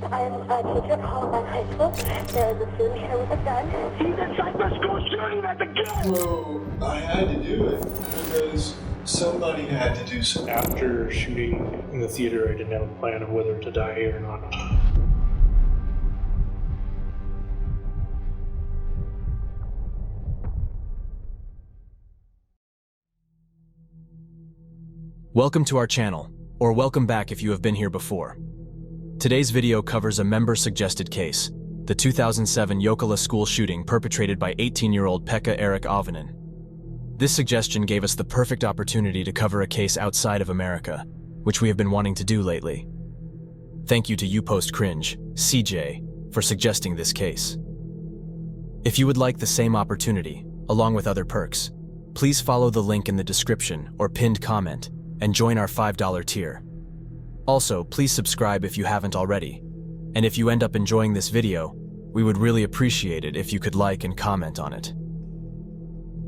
I'm a teacher at Auvinen High School. There is a student here with a gun. He's inside the school shooting at the gun! Well, I had to do it because somebody had to do something. After shooting in the theater, I didn't have a plan of whether to die or not. Welcome to our channel, or welcome back if you have been here before. Today's video covers a member-suggested case, the 2007 Jokela school shooting perpetrated by 18-year-old Pekka-Eric Auvinen. This suggestion gave us the perfect opportunity to cover a case outside of America, which we have been wanting to do lately. Thank you to YouPostCringe, CJ, for suggesting this case. If you would like the same opportunity, along with other perks, please follow the link in the description or pinned comment and join our $5 tier. Also, please subscribe if you haven't already. And if you end up enjoying this video, we would really appreciate it if you could like and comment on it.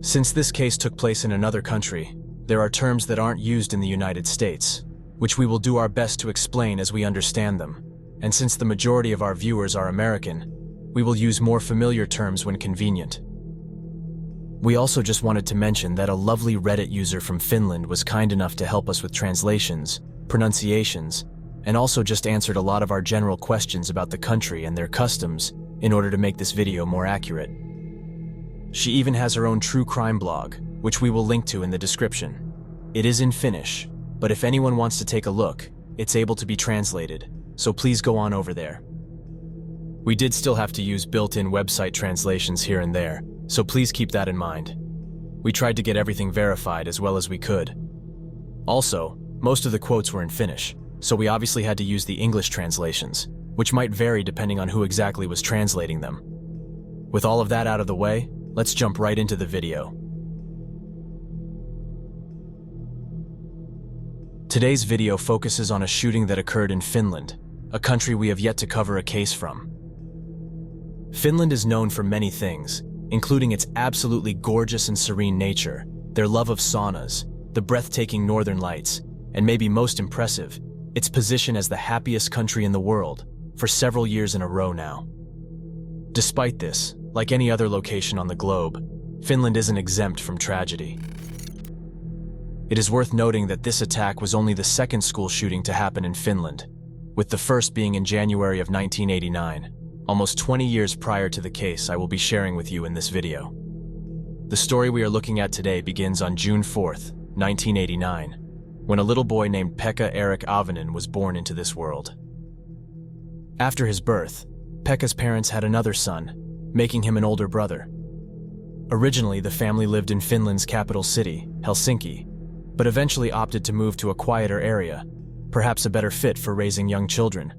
Since this case took place in another country, there are terms that aren't used in the United States, which we will do our best to explain as we understand them. And since the majority of our viewers are American, we will use more familiar terms when convenient. We also just wanted to mention that a lovely Reddit user from Finland was kind enough to help us with translations, pronunciations, and also just answered a lot of our general questions about the country and their customs in order to make this video more accurate. She even has her own true crime blog, which we will link to in the description. It is in Finnish, but if anyone wants to take a look, it's able to be translated, so please go on over there. We did still have to use built-in website translations here and there, so please keep that in mind. We tried to get everything verified as well as we could. Also, most of the quotes were in Finnish, so we obviously had to use the English translations, which might vary depending on who exactly was translating them. With all of that out of the way, let's jump right into the video. Today's video focuses on a shooting that occurred in Finland, a country we have yet to cover a case from. Finland is known for many things, including its absolutely gorgeous and serene nature, their love of saunas, the breathtaking northern lights, and maybe most impressive, its position as the happiest country in the world for several years in a row now. Despite this, like any other location on the globe, Finland isn't exempt from tragedy. It is worth noting that this attack was only the second school shooting to happen in Finland, with the first being in January of 1989, almost 20 years prior to the case I will be sharing with you in this video. The story we are looking at today begins on June 4th, 1989, when a little boy named Pekka-Eric Auvinen was born into this world. After his birth, Pekka's parents had another son, making him an older brother. Originally, the family lived in Finland's capital city, Helsinki, but eventually opted to move to a quieter area, perhaps a better fit for raising young children.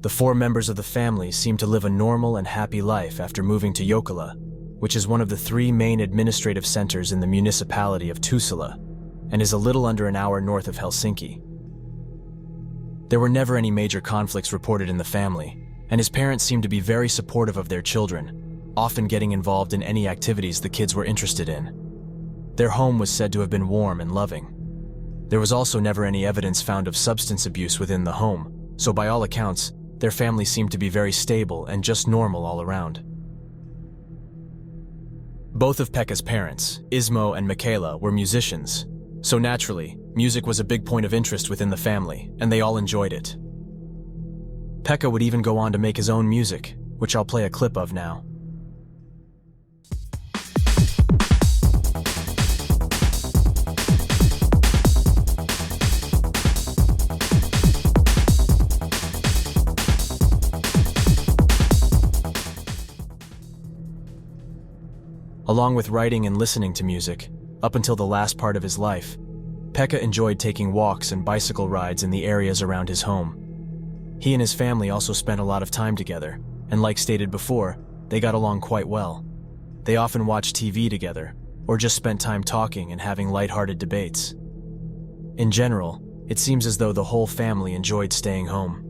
The four members of the family seemed to live a normal and happy life after moving to Jokela, which is one of the three main administrative centers in the municipality of Tuusula, and is a little under an hour north of Helsinki. There were never any major conflicts reported in the family, and his parents seemed to be very supportive of their children, often getting involved in any activities the kids were interested in. Their home was said to have been warm and loving. There was also never any evidence found of substance abuse within the home, so by all accounts, their family seemed to be very stable and just normal all around. Both of Pekka's parents, Ismo and Jokela, were musicians, so naturally, music was a big point of interest within the family, and they all enjoyed it. Pekka would even go on to make his own music, which I'll play a clip of now. Along with writing and listening to music, up until the last part of his life, Pekka enjoyed taking walks and bicycle rides in the areas around his home. He and his family also spent a lot of time together, and like stated before, they got along quite well. They often watched TV together, or just spent time talking and having lighthearted debates. In general, it seems as though the whole family enjoyed staying home.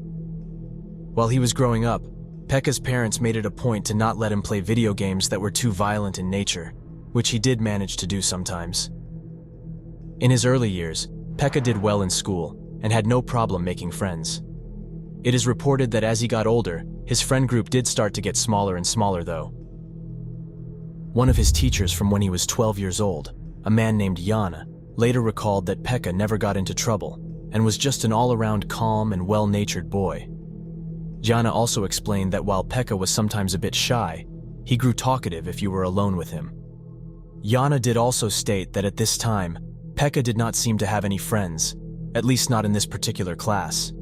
While he was growing up, Pekka's parents made it a point to not let him play video games that were too violent in nature, which he did manage to do sometimes. In his early years, Pekka did well in school and had no problem making friends. It is reported that as he got older, his friend group did start to get smaller and smaller though. One of his teachers from when he was 12 years old, a man named Jana, later recalled that Pekka never got into trouble and was just an all-around calm and well-natured boy. Jana also explained that while Pekka was sometimes a bit shy, he grew talkative if you were alone with him. Jana did also state that at this time, Pekka did not seem to have any friends, at least not in this particular class.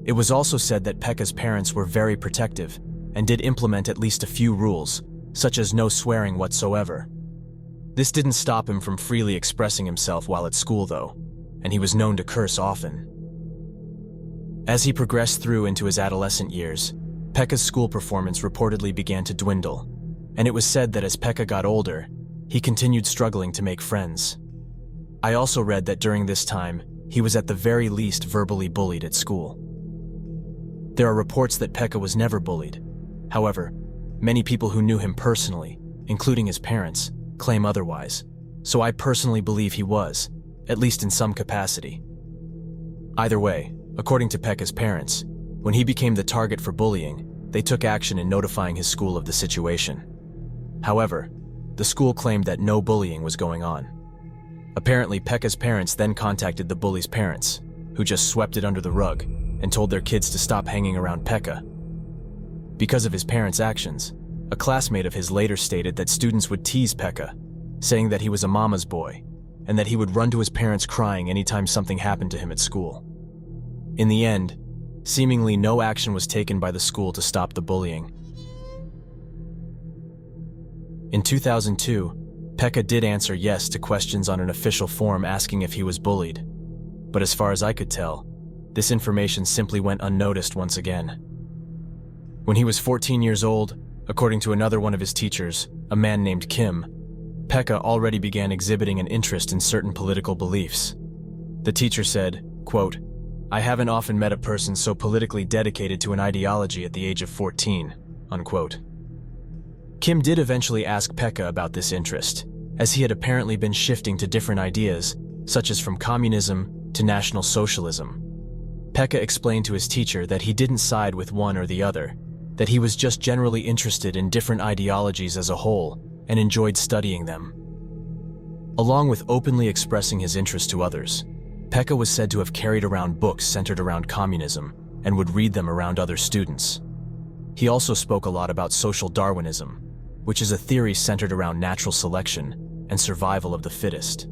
It was also said that Pekka's parents were very protective and did implement at least a few rules, such as no swearing whatsoever. This didn't stop him from freely expressing himself while at school though, and he was known to curse often. As he progressed through into his adolescent years, Pekka's school performance reportedly began to dwindle, and it was said that as Pekka got older, he continued struggling to make friends. I also read that during this time, he was at the very least verbally bullied at school. There are reports that Pekka was never bullied. However, many people who knew him personally, including his parents, claim otherwise, so I personally believe he was, at least in some capacity. Either way, according to Pekka's parents, when he became the target for bullying, they took action in notifying his school of the situation. However, the school claimed that no bullying was going on. Apparently, Pekka's parents then contacted the bully's parents, who just swept it under the rug and told their kids to stop hanging around Pekka. Because of his parents' actions, a classmate of his later stated that students would tease Pekka, saying that he was a mama's boy and that he would run to his parents crying anytime something happened to him at school. In the end, seemingly no action was taken by the school to stop the bullying. In 2002, Pekka did answer yes to questions on an official form asking if he was bullied, but as far as I could tell, this information simply went unnoticed once again. When he was 14 years old, according to another one of his teachers, a man named Kim, Pekka already began exhibiting an interest in certain political beliefs. The teacher said, quote, "I haven't often met a person so politically dedicated to an ideology at the age of 14, unquote. Kim did eventually ask Pekka about this interest, as he had apparently been shifting to different ideas, such as from communism to National Socialism. Pekka explained to his teacher that he didn't side with one or the other, that he was just generally interested in different ideologies as a whole and enjoyed studying them. Along with openly expressing his interest to others, Pekka was said to have carried around books centered around communism and would read them around other students. He also spoke a lot about social Darwinism, which is a theory centered around natural selection and survival of the fittest.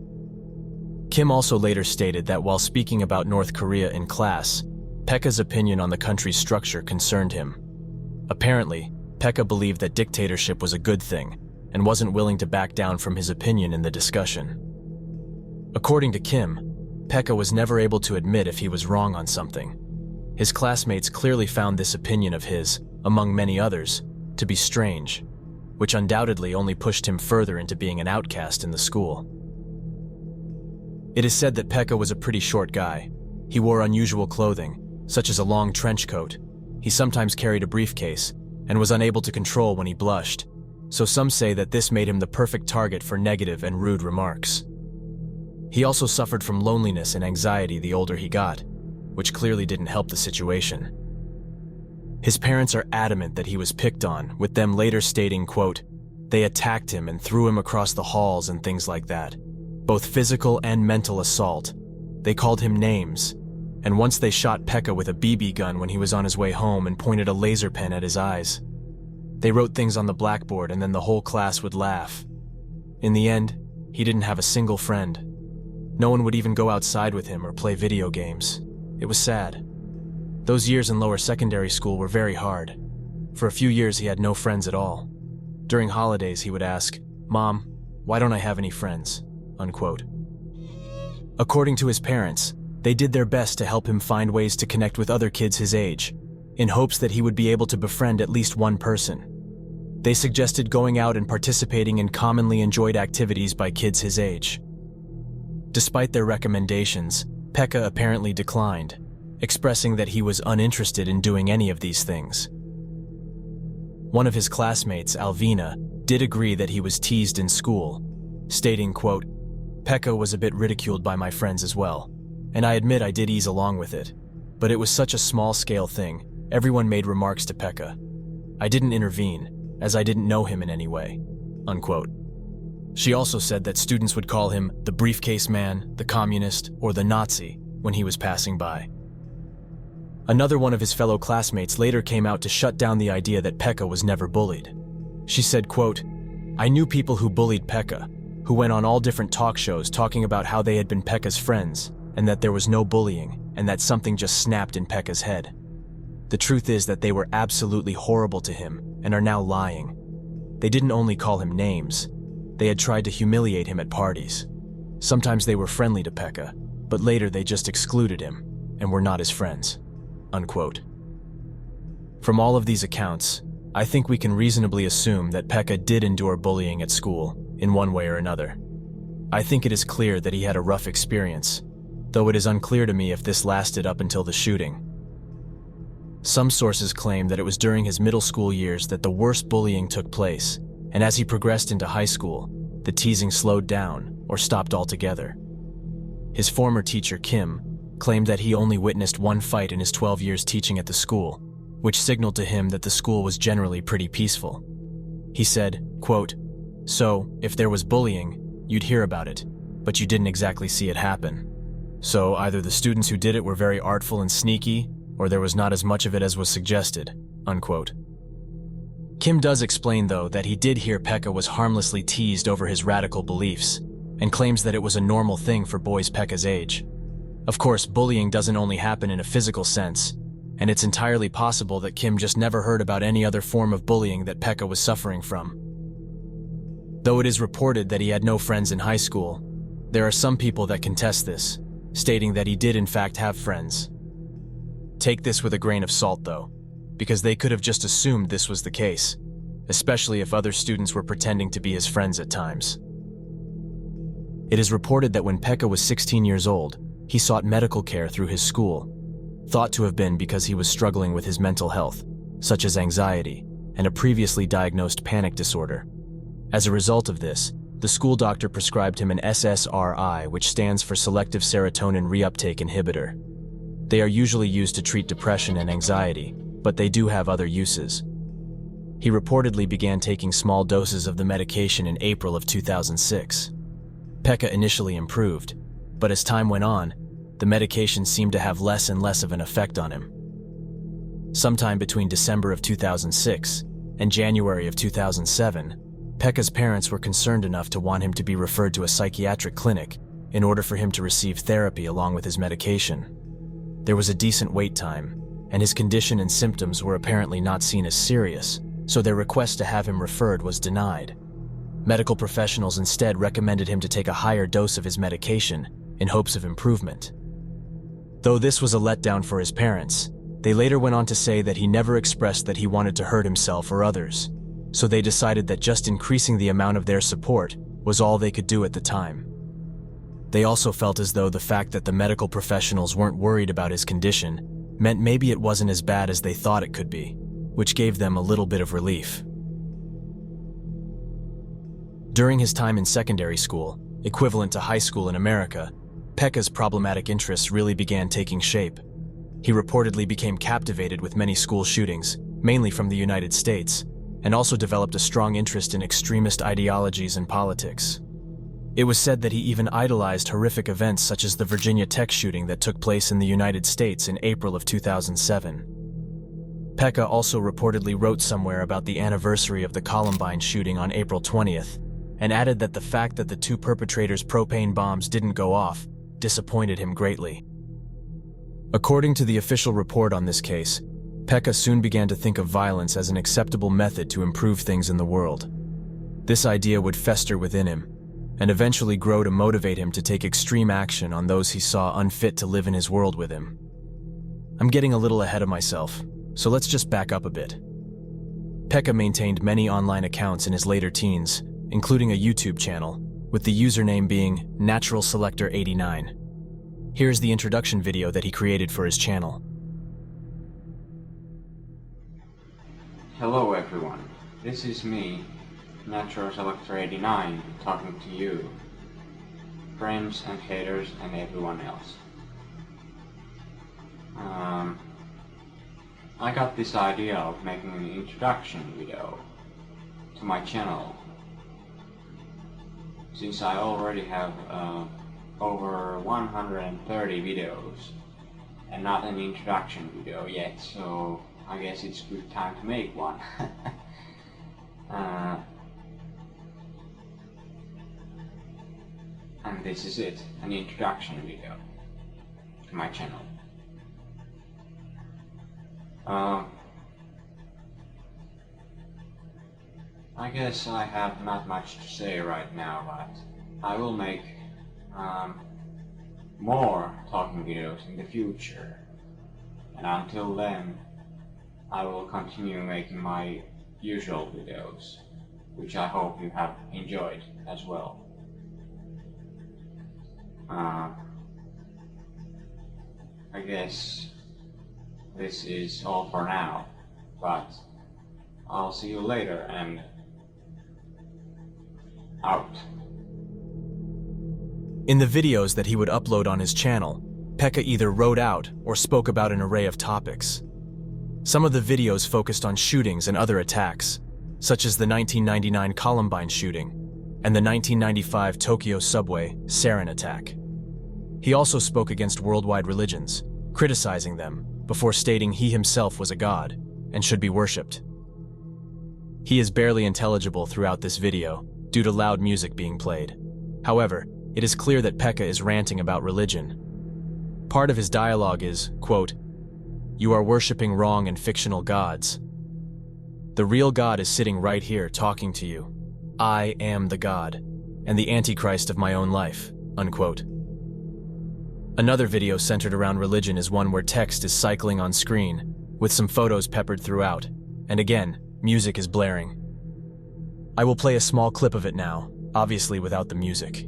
Kim also later stated that while speaking about North Korea in class, Pekka's opinion on the country's structure concerned him. Apparently, Pekka believed that dictatorship was a good thing and wasn't willing to back down from his opinion in the discussion. According to Kim, Pekka was never able to admit if he was wrong on something. His classmates clearly found this opinion of his, among many others, to be strange, which undoubtedly only pushed him further into being an outcast in the school. It is said that Pekka was a pretty short guy. He wore unusual clothing, such as a long trench coat. He sometimes carried a briefcase and was unable to control when he blushed, so some say that this made him the perfect target for negative and rude remarks. He also suffered from loneliness and anxiety the older he got, which clearly didn't help the situation. His parents are adamant that he was picked on, with them later stating, quote, "They attacked him and threw him across the halls and things like that. Both physical and mental assault. They called him names. And once they shot Pekka with a BB gun when he was on his way home and pointed a laser pen at his eyes. They wrote things on the blackboard and then the whole class would laugh. In the end, he didn't have a single friend. No one would even go outside with him or play video games. It was sad. Those years in lower secondary school were very hard. For a few years he had no friends at all. During holidays he would ask, 'Mom, why don't I have any friends?' Unquote. According to his parents, they did their best to help him find ways to connect with other kids his age, in hopes that he would be able to befriend at least one person. They suggested going out and participating in commonly enjoyed activities by kids his age. Despite their recommendations, Pekka apparently declined, expressing that he was uninterested in doing any of these things. One of his classmates, Auvinen, did agree that he was teased in school, stating, quote, "Pekka was a bit ridiculed by my friends as well, and I admit I did ease along with it. But it was such a small-scale thing, everyone made remarks to Pekka. I didn't intervene, as I didn't know him in any way, unquote. She also said that students would call him the briefcase man, the communist, or the Nazi when he was passing by. Another one of his fellow classmates later came out to shut down the idea that Pekka was never bullied. She said, quote, I knew people who bullied Pekka, who went on all different talk shows talking about how they had been Pekka's friends, and that there was no bullying, and that something just snapped in Pekka's head. The truth is that they were absolutely horrible to him, and are now lying. They didn't only call him names, they had tried to humiliate him at parties. Sometimes they were friendly to Pekka, but later they just excluded him, and were not his friends, unquote. From all of these accounts, I think we can reasonably assume that Pekka did endure bullying at school, in one way or another. I think it is clear that he had a rough experience, though it is unclear to me if this lasted up until the shooting. Some sources claim that it was during his middle school years that the worst bullying took place, and as he progressed into high school, the teasing slowed down or stopped altogether. His former teacher, Kim, claimed that he only witnessed one fight in his 12 years teaching at the school, which signaled to him that the school was generally pretty peaceful. He said, quote, so, if there was bullying, you'd hear about it, but you didn't exactly see it happen. So either the students who did it were very artful and sneaky, or there was not as much of it as was suggested, unquote. Kim does explain, though, that he did hear Pekka was harmlessly teased over his radical beliefs, and claims that it was a normal thing for boys Pekka's age. Of course, bullying doesn't only happen in a physical sense, and it's entirely possible that Kim just never heard about any other form of bullying that Pekka was suffering from. Though it is reported that he had no friends in high school, there are some people that contest this, stating that he did in fact have friends. Take this with a grain of salt, though, because they could have just assumed this was the case, especially if other students were pretending to be his friends at times. It is reported that when Pekka was 16 years old, he sought medical care through his school, thought to have been because he was struggling with his mental health, such as anxiety, and a previously diagnosed panic disorder. As a result of this, the school doctor prescribed him an SSRI, which stands for selective serotonin reuptake inhibitor. They are usually used to treat depression and anxiety, but they do have other uses. He reportedly began taking small doses of the medication in April of 2006. Pekka initially improved, but as time went on, the medication seemed to have less and less of an effect on him. Sometime between December of 2006 and January of 2007, Pekka's parents were concerned enough to want him to be referred to a psychiatric clinic in order for him to receive therapy along with his medication. There was a decent wait time, and his condition and symptoms were apparently not seen as serious, so their request to have him referred was denied. Medical professionals instead recommended him to take a higher dose of his medication in hopes of improvement. Though this was a letdown for his parents, they later went on to say that he never expressed that he wanted to hurt himself or others, so they decided that just increasing the amount of their support was all they could do at the time. They also felt as though the fact that the medical professionals weren't worried about his condition meant maybe it wasn't as bad as they thought it could be, which gave them a little bit of relief. During his time in secondary school, equivalent to high school in America, Pekka's problematic interests really began taking shape. He reportedly became captivated with many school shootings, mainly from the United States, and also developed a strong interest in extremist ideologies and politics. It was said that he even idolized horrific events such as the Virginia Tech shooting that took place in the United States in April of 2007. Pekka also reportedly wrote somewhere about the anniversary of the Columbine shooting on April 20th, and added that the fact that the two perpetrators' propane bombs didn't go off disappointed him greatly. According to the official report on this case, Pekka soon began to think of violence as an acceptable method to improve things in the world. This idea would fester within him, and eventually grow to motivate him to take extreme action on those he saw unfit to live in his world with him. I'm getting a little ahead of myself, so let's just back up a bit. Pekka maintained many online accounts in his later teens, including a YouTube channel, with the username being NaturalSelector89. Here's the introduction video that he created for his channel. Hello everyone, this is me, NaturalSelector89, talking to you, friends and haters and everyone else. I got this idea of making an introduction video to my channel, since I already have over 130 videos and not an introduction video yet, so I guess it's good time to make one. And this is it, an introduction video to my channel. I guess I have not much to say right now, but I will make more talking videos in the future. And until then, I will continue making my usual videos, which I hope you have enjoyed as well. I guess this is all for now, but I'll see you later and out. In the videos that he would upload on his channel, Pekka either wrote out or spoke about an array of topics. Some of the videos focused on shootings and other attacks, such as the 1999 Columbine shooting and the 1995 Tokyo subway sarin attack. He also spoke against worldwide religions, criticizing them before stating he himself was a god and should be worshipped. He is barely intelligible throughout this video due to loud music being played. However, it is clear that Pekka is ranting about religion. Part of his dialogue is, quote, "You are worshipping wrong and fictional gods. The real God is sitting right here talking to you. I am the God, and the Antichrist of my own life," unquote. Another video centered around religion is one where text is cycling on screen, with some photos peppered throughout, and again, music is blaring. I will play a small clip of it now, obviously without the music.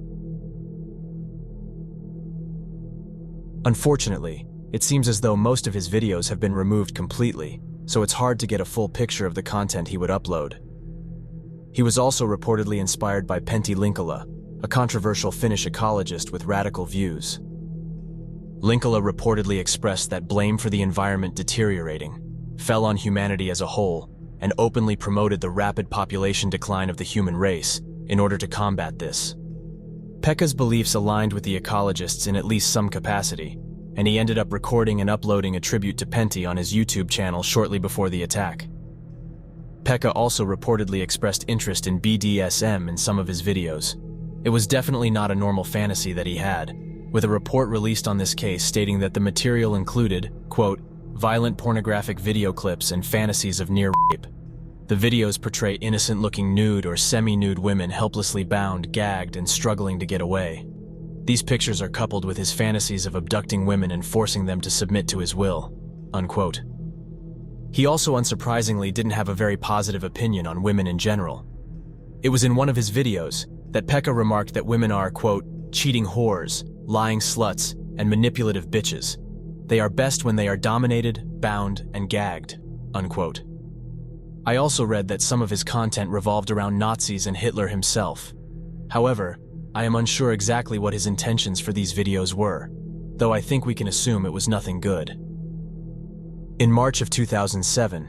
Unfortunately, it seems as though most of his videos have been removed completely, so it's hard to get a full picture of the content he would upload. He was also reportedly inspired by Pentti Linkola, a controversial Finnish ecologist with radical views. Linkola reportedly expressed that blame for the environment deteriorating fell on humanity as a whole and openly promoted the rapid population decline of the human race in order to combat this. Pekka's beliefs aligned with the ecologists in at least some capacity, and he ended up recording and uploading a tribute to Pentti on his YouTube channel shortly before the attack. Pekka also reportedly expressed interest in BDSM in some of his videos. It was definitely not a normal fantasy that he had, with a report released on this case stating that the material included, quote, "violent pornographic video clips and fantasies of near rape. The videos portray innocent-looking nude or semi-nude women helplessly bound, gagged, and struggling to get away. These pictures are coupled with his fantasies of abducting women and forcing them to submit to his will," unquote. He also unsurprisingly didn't have a very positive opinion on women in general. It was in one of his videos that Pekka remarked that women are, quote, "cheating whores, lying sluts, and manipulative bitches. They are best when they are dominated, bound, and gagged," unquote. I also read that some of his content revolved around Nazis and Hitler himself. However, I am unsure exactly what his intentions for these videos were, though I think we can assume it was nothing good. In March of 2007,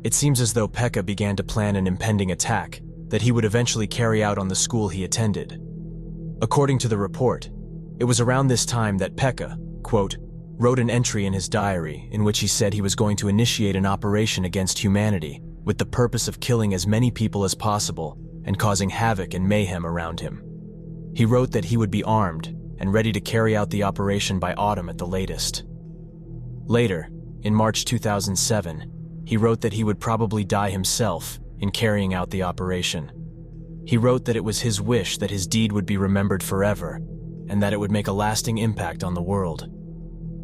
it seems as though Pekka began to plan an impending attack that he would eventually carry out on the school he attended. According to the report, it was around this time that Pekka, quote, wrote an entry in his diary in which he said he was going to initiate an operation against humanity with the purpose of killing as many people as possible and causing havoc and mayhem around him. He wrote that he would be armed and ready to carry out the operation by autumn at the latest. Later, in March 2007, he wrote that he would probably die himself in carrying out the operation. He wrote that it was his wish that his deed would be remembered forever and that it would make a lasting impact on the world.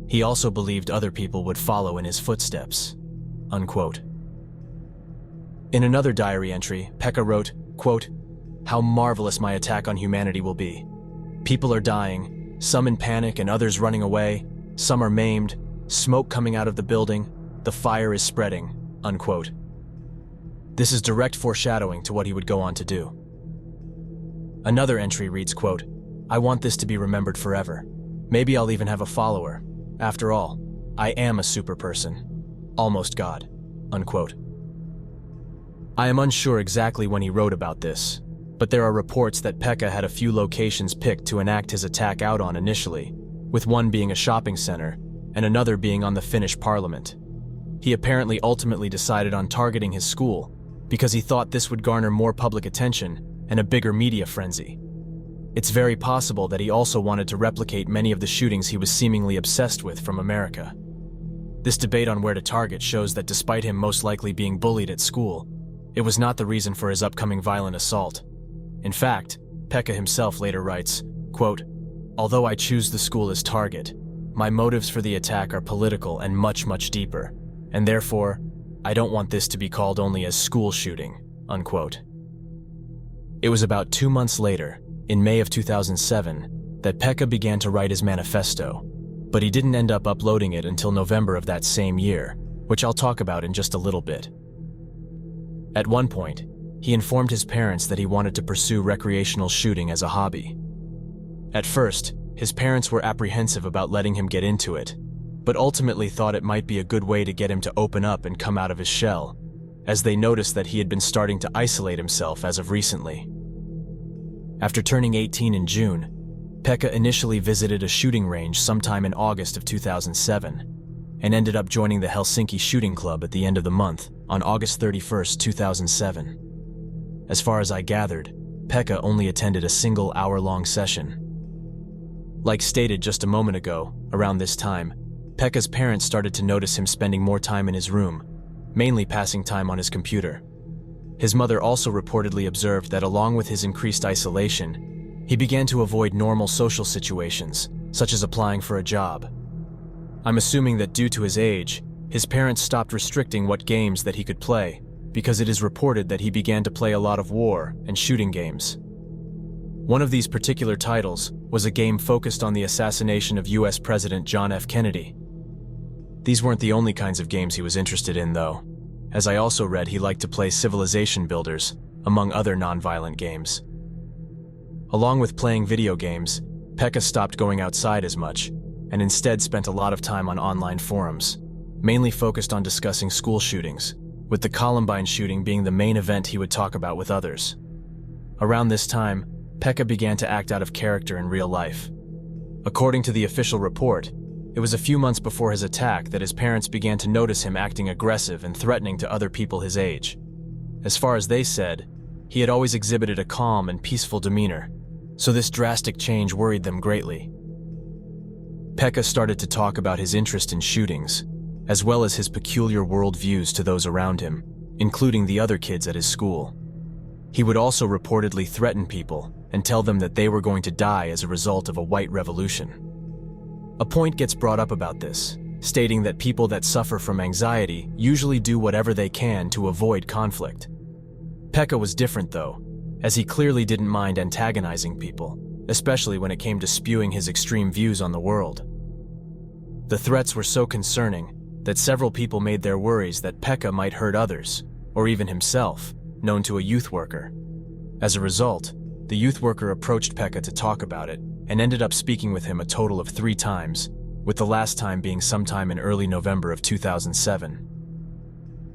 He also believed other people would follow in his footsteps, unquote. In another diary entry, Pekka wrote, quote, "How marvelous my attack on humanity will be. People are dying, some in panic and others running away, some are maimed, smoke coming out of the building, the fire is spreading," unquote. This is direct foreshadowing to what he would go on to do. Another entry reads, quote, "I want this to be remembered forever. Maybe I'll even have a follower. After all, "I am a super person, almost God," unquote. I am unsure exactly when he wrote about this, but there are reports that Pekka had a few locations picked to enact his attack out on initially, with one being a shopping center and another being on the Finnish parliament. He apparently ultimately decided on targeting his school because he thought this would garner more public attention and a bigger media frenzy. It's very possible that he also wanted to replicate many of the shootings he was seemingly obsessed with from America. This debate on where to target shows that despite him most likely being bullied at school, it was not the reason for his upcoming violent assault. In fact, Pekka himself later writes, quote, "Although I choose the school as target, my motives for the attack are political and much, much deeper, and therefore, I don't want this to be called only as school shooting," unquote. It was about 2 months later, in May of 2007, that Pekka began to write his manifesto, but he didn't end up uploading it until November of that same year, which I'll talk about in just a little bit. At one point, he informed his parents that he wanted to pursue recreational shooting as a hobby. At first, his parents were apprehensive about letting him get into it, but ultimately thought it might be a good way to get him to open up and come out of his shell, as they noticed that he had been starting to isolate himself as of recently. After turning 18 in June, Pekka initially visited a shooting range sometime in August of 2007, and ended up joining the Helsinki Shooting Club at the end of the month, on August 31st, 2007. As far as I gathered, Pekka only attended a single hour-long session. Like stated just a moment ago, around this time, Pekka's parents started to notice him spending more time in his room, mainly passing time on his computer. His mother also reportedly observed that along with his increased isolation, he began to avoid normal social situations, such as applying for a job. I'm assuming that due to his age, his parents stopped restricting what games that he could play, because it is reported that he began to play a lot of war and shooting games. One of these particular titles was a game focused on the assassination of US President John F. Kennedy. These weren't the only kinds of games he was interested in, though, as I also read he liked to play Civilization Builders, among other non-violent games. Along with playing video games, Pekka stopped going outside as much, and instead spent a lot of time on online forums, mainly focused on discussing school shootings, with the Columbine shooting being the main event he would talk about with others. Around this time, Pekka began to act out of character in real life. According to the official report, it was a few months before his attack that his parents began to notice him acting aggressive and threatening to other people his age. As far as they said, he had always exhibited a calm and peaceful demeanor, so this drastic change worried them greatly. Pekka started to talk about his interest in shootings, as well as his peculiar worldviews to those around him, including the other kids at his school. He would also reportedly threaten people and tell them that they were going to die as a result of a white revolution. A point gets brought up about this, stating that people that suffer from anxiety usually do whatever they can to avoid conflict. Pekka was different though, as he clearly didn't mind antagonizing people, especially when it came to spewing his extreme views on the world. The threats were so concerning that several people made their worries that Pekka might hurt others, or even himself, known to a youth worker. As a result, the youth worker approached Pekka to talk about it and ended up speaking with him a total of 3 times, with the last time being sometime in early November of 2007.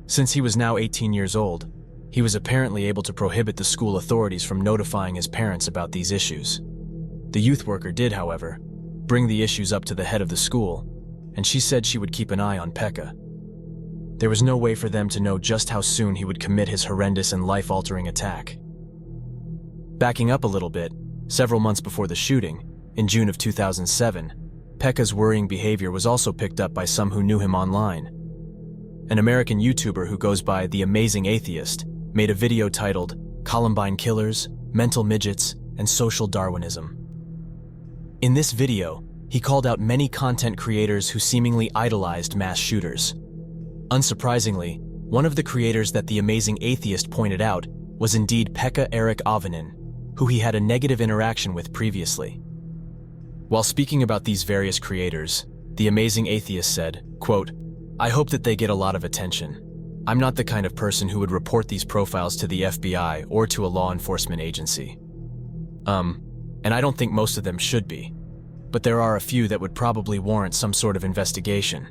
Since he was now 18 years old, he was apparently able to prohibit the school authorities from notifying his parents about these issues. The youth worker did, however, bring the issues up to the head of the school, and she said she would keep an eye on Pekka. There was no way for them to know just how soon he would commit his horrendous and life-altering attack. Backing up a little bit, several months before the shooting, in June of 2007, Pekka's worrying behavior was also picked up by some who knew him online. An American YouTuber who goes by The Amazing Atheist made a video titled "Columbine Killers, Mental Midgets, and Social Darwinism." In this video, he called out many content creators who seemingly idolized mass shooters. Unsurprisingly, one of the creators that The Amazing Atheist pointed out was indeed Pekka-Eric Auvinen, who he had a negative interaction with previously. While speaking about these various creators, The Amazing Atheist said, quote, "I hope that they get a lot of attention. I'm not the kind of person who would report these profiles to the FBI or to a law enforcement agency. And I don't think most of them should be. But there are a few that would probably warrant some sort of investigation.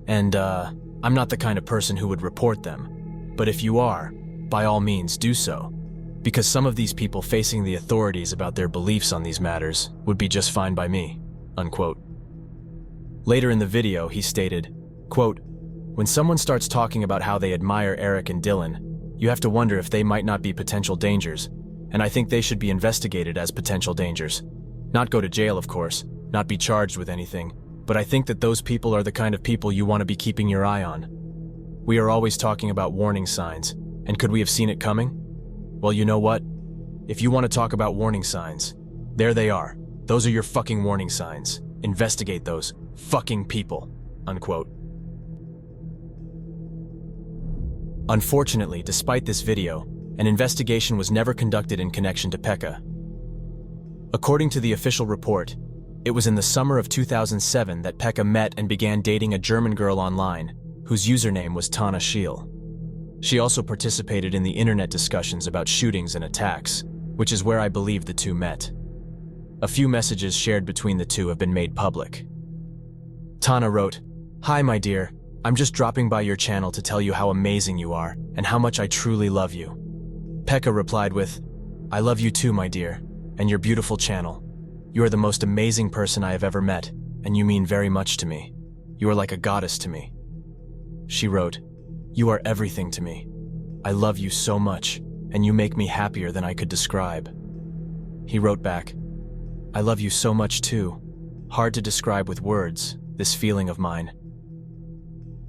And, I'm not the kind of person who would report them. But if you are, by all means do so. Because some of these people facing the authorities about their beliefs on these matters would be just fine by me." Unquote. Later in the video, he stated, quote, "When someone starts talking about how they admire Eric and Dylan, you have to wonder if they might not be potential dangers, and I think they should be investigated as potential dangers. Not go to jail, of course, not be charged with anything, but I think that those people are the kind of people you want to be keeping your eye on. We are always talking about warning signs, and could we have seen it coming? Well, you know what? If you want to talk about warning signs, there they are. Those are your fucking warning signs. Investigate those fucking people." Unquote. Unfortunately, despite this video, an investigation was never conducted in connection to Pekka. According to the official report, it was in the summer of 2007 that Pekka met and began dating a German girl online, whose username was Tana Schiel. She also participated in the internet discussions about shootings and attacks, which is where I believe the two met. A few messages shared between the two have been made public. Tana wrote, "Hi, my dear. I'm just dropping by your channel to tell you how amazing you are and how much I truly love you." Pekka replied with, "I love you too, my dear, and your beautiful channel. You are the most amazing person I have ever met, and you mean very much to me. You are like a goddess to me." She wrote, "You are everything to me. I love you so much, and you make me happier than I could describe." He wrote back, "I love you so much too. Hard to describe with words, this feeling of mine."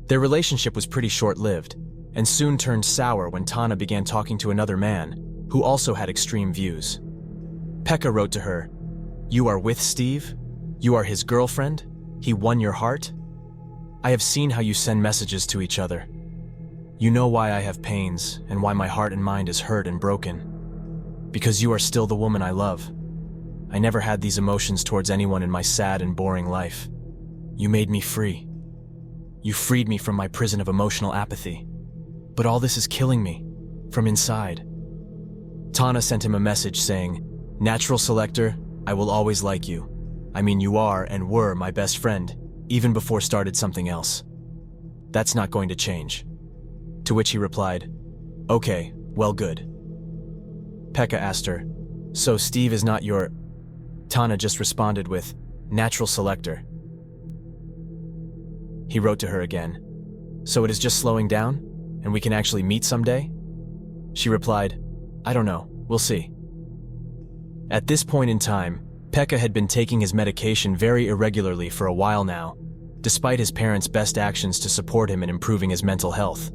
Their relationship was pretty short-lived, and soon turned sour when Tana began talking to another man, who also had extreme views. Pekka wrote to her, "You are with Steve? You are his girlfriend? He won your heart? I have seen how you send messages to each other. You know why I have pains and why my heart and mind is hurt and broken. Because you are still the woman I love. I never had these emotions towards anyone in my sad and boring life. You made me free. You freed me from my prison of emotional apathy. But all this is killing me, from inside." Tana sent him a message saying, "Natural selector, I will always like you. I mean, you are and were my best friend, even before started something else. That's not going to change." To which he replied, "Okay, well good." Pekka asked her, "So Steve is not your..." Tana just responded with, "Natural selector." He wrote to her again, "So it is just slowing down, and we can actually meet someday?" She replied, "I don't know, we'll see." At this point in time, Pekka had been taking his medication very irregularly for a while now, despite his parents' best actions to support him in improving his mental health.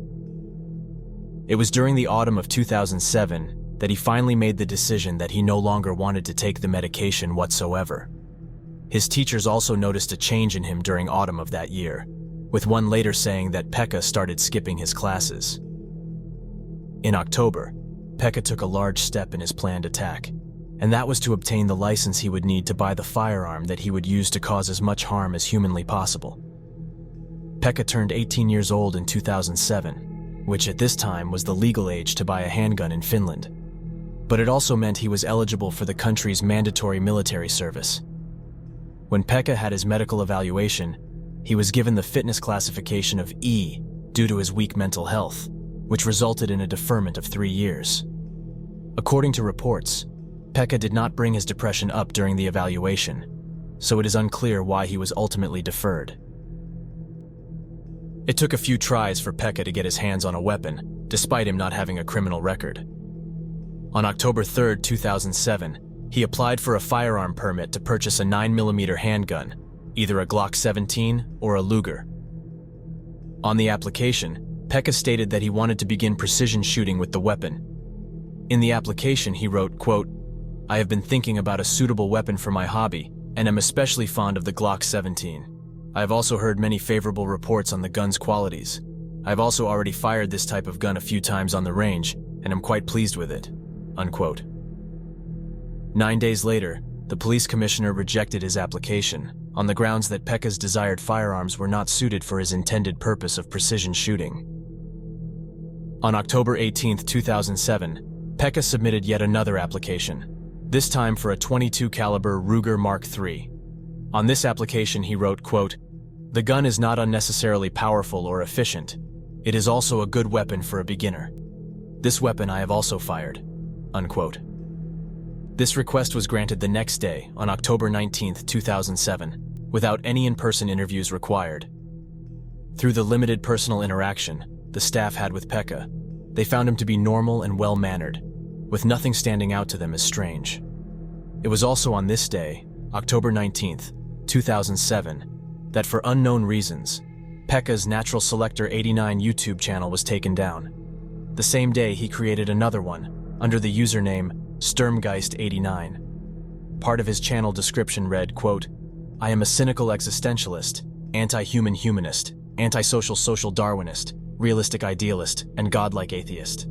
It was during the autumn of 2007 that he finally made the decision that he no longer wanted to take the medication whatsoever. His teachers also noticed a change in him during autumn of that year, with one later saying that Pekka started skipping his classes. In October, Pekka took a large step in his planned attack, and that was to obtain the license he would need to buy the firearm that he would use to cause as much harm as humanly possible. Pekka turned 18 years old in 2007, which at this time was the legal age to buy a handgun in Finland. But it also meant he was eligible for the country's mandatory military service. When Pekka had his medical evaluation, he was given the fitness classification of E due to his weak mental health, which resulted in a deferment of 3 years. According to reports, Pekka did not bring his depression up during the evaluation, so it is unclear why he was ultimately deferred. It took a few tries for Pekka to get his hands on a weapon, despite him not having a criminal record. On October 3, 2007, he applied for a firearm permit to purchase a 9mm handgun, either a Glock 17 or a Luger. On the application, Pekka stated that he wanted to begin precision shooting with the weapon. In the application, he wrote, quote, "I have been thinking about a suitable weapon for my hobby, and am especially fond of the Glock 17. I have also heard many favorable reports on the gun's qualities. I have also already fired this type of gun a few times on the range, and am quite pleased with it." Unquote. 9 days later, the police commissioner rejected his application on the grounds that Pekka's desired firearms were not suited for his intended purpose of precision shooting. On October 18, 2007, Pekka submitted yet another application, this time for a .22 caliber Ruger Mark III. On this application, he wrote, quote, The gun is not unnecessarily powerful or efficient. It is also a good weapon for a beginner. This weapon I have also fired." Unquote. This request was granted the next day, on October 19, 2007, without any in-person interviews required. Through the limited personal interaction the staff had with Pekka, they found him to be normal and well-mannered, with nothing standing out to them as strange. It was also on this day, October 19, 2007, that for unknown reasons, Pekka's Natural Selector 89 YouTube channel was taken down. The same day he created another one, under the username Sturmgeist89. Part of his channel description read, quote, "I am a cynical existentialist, anti-human humanist, antisocial social Darwinist, realistic idealist, and godlike atheist."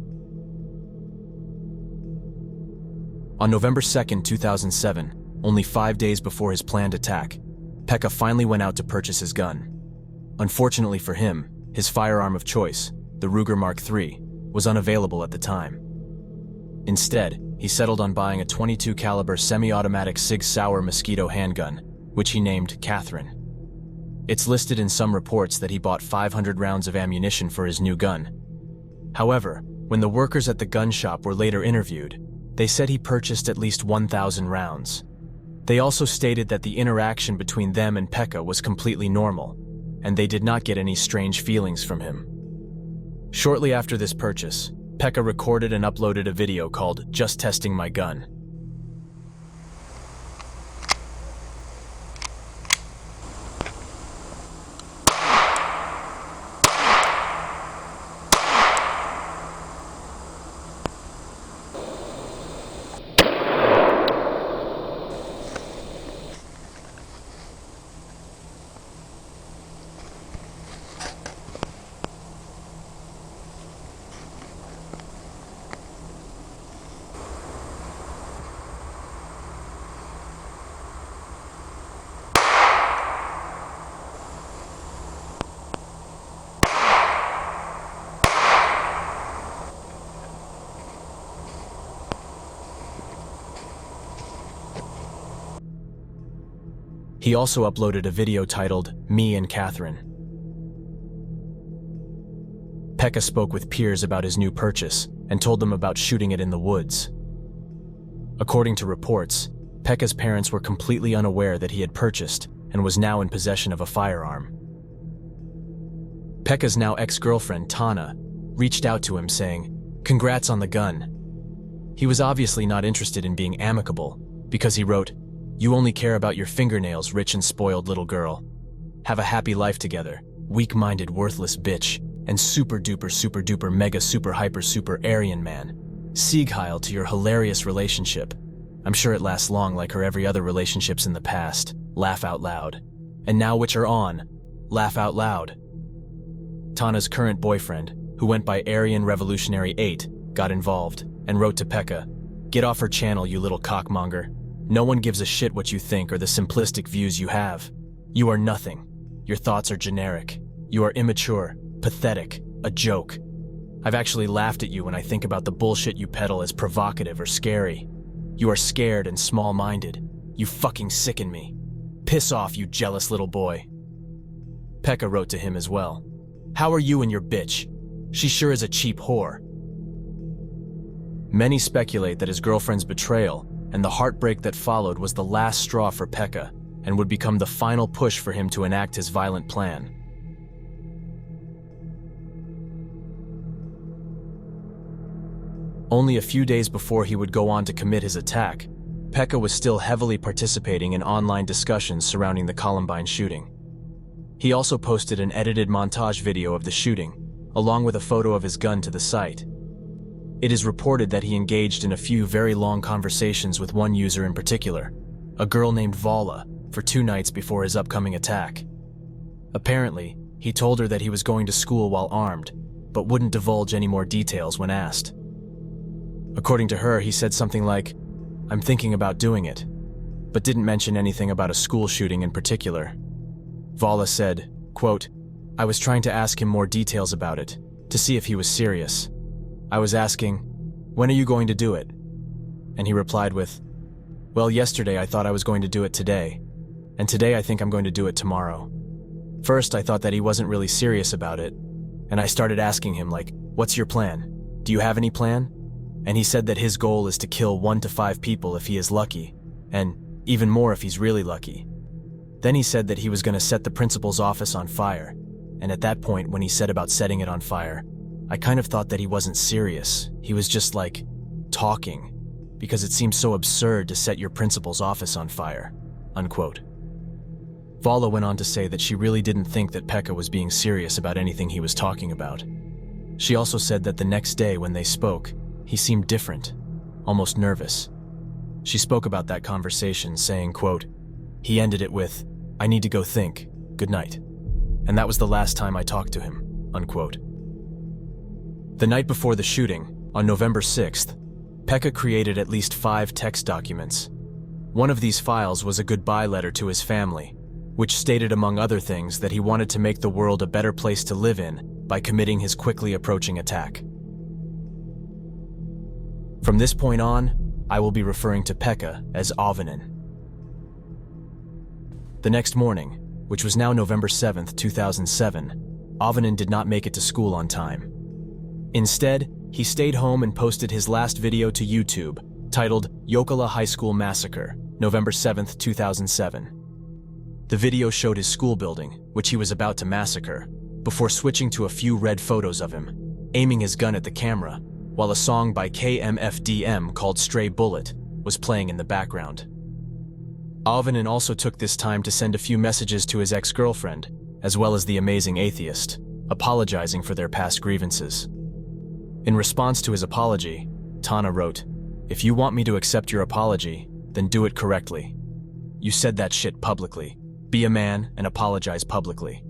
On November 2, 2007, only 5 days before his planned attack, Pekka finally went out to purchase his gun. Unfortunately for him, his firearm of choice, the Ruger Mark III, was unavailable at the time. Instead, he settled on buying a .22 caliber semi-automatic Sig Sauer Mosquito handgun, which he named Catherine. It's listed in some reports that he bought 500 rounds of ammunition for his new gun. However, when the workers at the gun shop were later interviewed, they said he purchased at least 1,000 rounds. They also stated that the interaction between them and Pekka was completely normal, and they did not get any strange feelings from him. Shortly after this purchase, Pekka recorded and uploaded a video called "Just Testing My Gun." He also uploaded a video titled "Me and Catherine." Pekka spoke with peers about his new purchase and told them about shooting it in the woods. According to reports, Pekka's parents were completely unaware that he had purchased and was now in possession of a firearm. Pekka's now ex-girlfriend, Tana, reached out to him saying, "Congrats on the gun." He was obviously not interested in being amicable because he wrote, "You only care about your fingernails, rich and spoiled little girl. Have a happy life together, weak-minded, worthless bitch, and super-duper mega super hyper super Aryan man. Sieg Heil to your hilarious relationship. I'm sure it lasts long like her every other relationships in the past. Laugh out loud. And now which are on. Laugh out loud." Tana's current boyfriend, who went by Aryan Revolutionary 8, got involved and wrote to Pekka, "Get off her channel, you little cockmonger. No one gives a shit what you think or the simplistic views you have. You are nothing. Your thoughts are generic. You are immature, pathetic, a joke. I've actually laughed at you when I think about the bullshit you peddle as provocative or scary. You are scared and small-minded. You fucking sicken me. Piss off, you jealous little boy." Pekka wrote to him as well. "How are you and your bitch? She sure is a cheap whore." Many speculate that his girlfriend's betrayal and the heartbreak that followed was the last straw for Pekka and would become the final push for him to enact his violent plan. Only a few days before he would go on to commit his attack, Pekka was still heavily participating in online discussions surrounding the Columbine shooting. He also posted an edited montage video of the shooting, along with a photo of his gun to the site. It is reported that he engaged in a few very long conversations with one user in particular, a girl named Vala, for 2 nights before his upcoming attack. Apparently, he told her that he was going to school while armed, but wouldn't divulge any more details when asked. According to her, he said something like, "I'm thinking about doing it," but didn't mention anything about a school shooting in particular. Vala said, quote, "I was trying to ask him more details about it, to see if he was serious. I was asking, 'When are you going to do it?' And he replied with, 'Well, yesterday I thought I was going to do it today, and today I think I'm going to do it tomorrow.'" First, I thought that he wasn't really serious about it, and I started asking him, like, what's your plan? Do you have any plan? And he said that his goal is to kill 1 to 5 people if he is lucky, and even more if he's really lucky. Then he said that he was going to set the principal's office on fire, and at that point, when he said about setting it on fire, I kind of thought that he wasn't serious. He was just like, talking, because it seems so absurd to set your principal's office on fire, unquote. Vala went on to say that she really didn't think that Pekka was being serious about anything he was talking about. She also said that the next day when they spoke, he seemed different, almost nervous. She spoke about that conversation, saying, quote, he ended it with, I need to go think, good night. And that was the last time I talked to him, unquote. The night before the shooting, on November 6th, Pekka created at least 5 text documents. One of these files was a goodbye letter to his family, which stated among other things that he wanted to make the world a better place to live in by committing his quickly approaching attack. From this point on, I will be referring to Pekka as Auvinen. The next morning, which was now November 7th, 2007, Auvinen did not make it to school on time. Instead, he stayed home and posted his last video to YouTube, titled Jokela High School Massacre, November 7th, 2007. The video showed his school building, which he was about to massacre, before switching to a few red photos of him, aiming his gun at the camera, while a song by KMFDM called Stray Bullet was playing in the background. Auvinen also took this time to send a few messages to his ex-girlfriend, as well as the amazing atheist, apologizing for their past grievances. In response to his apology, Tana wrote, if you want me to accept your apology, then do it correctly. You said that shit publicly. Be a man and apologize publicly.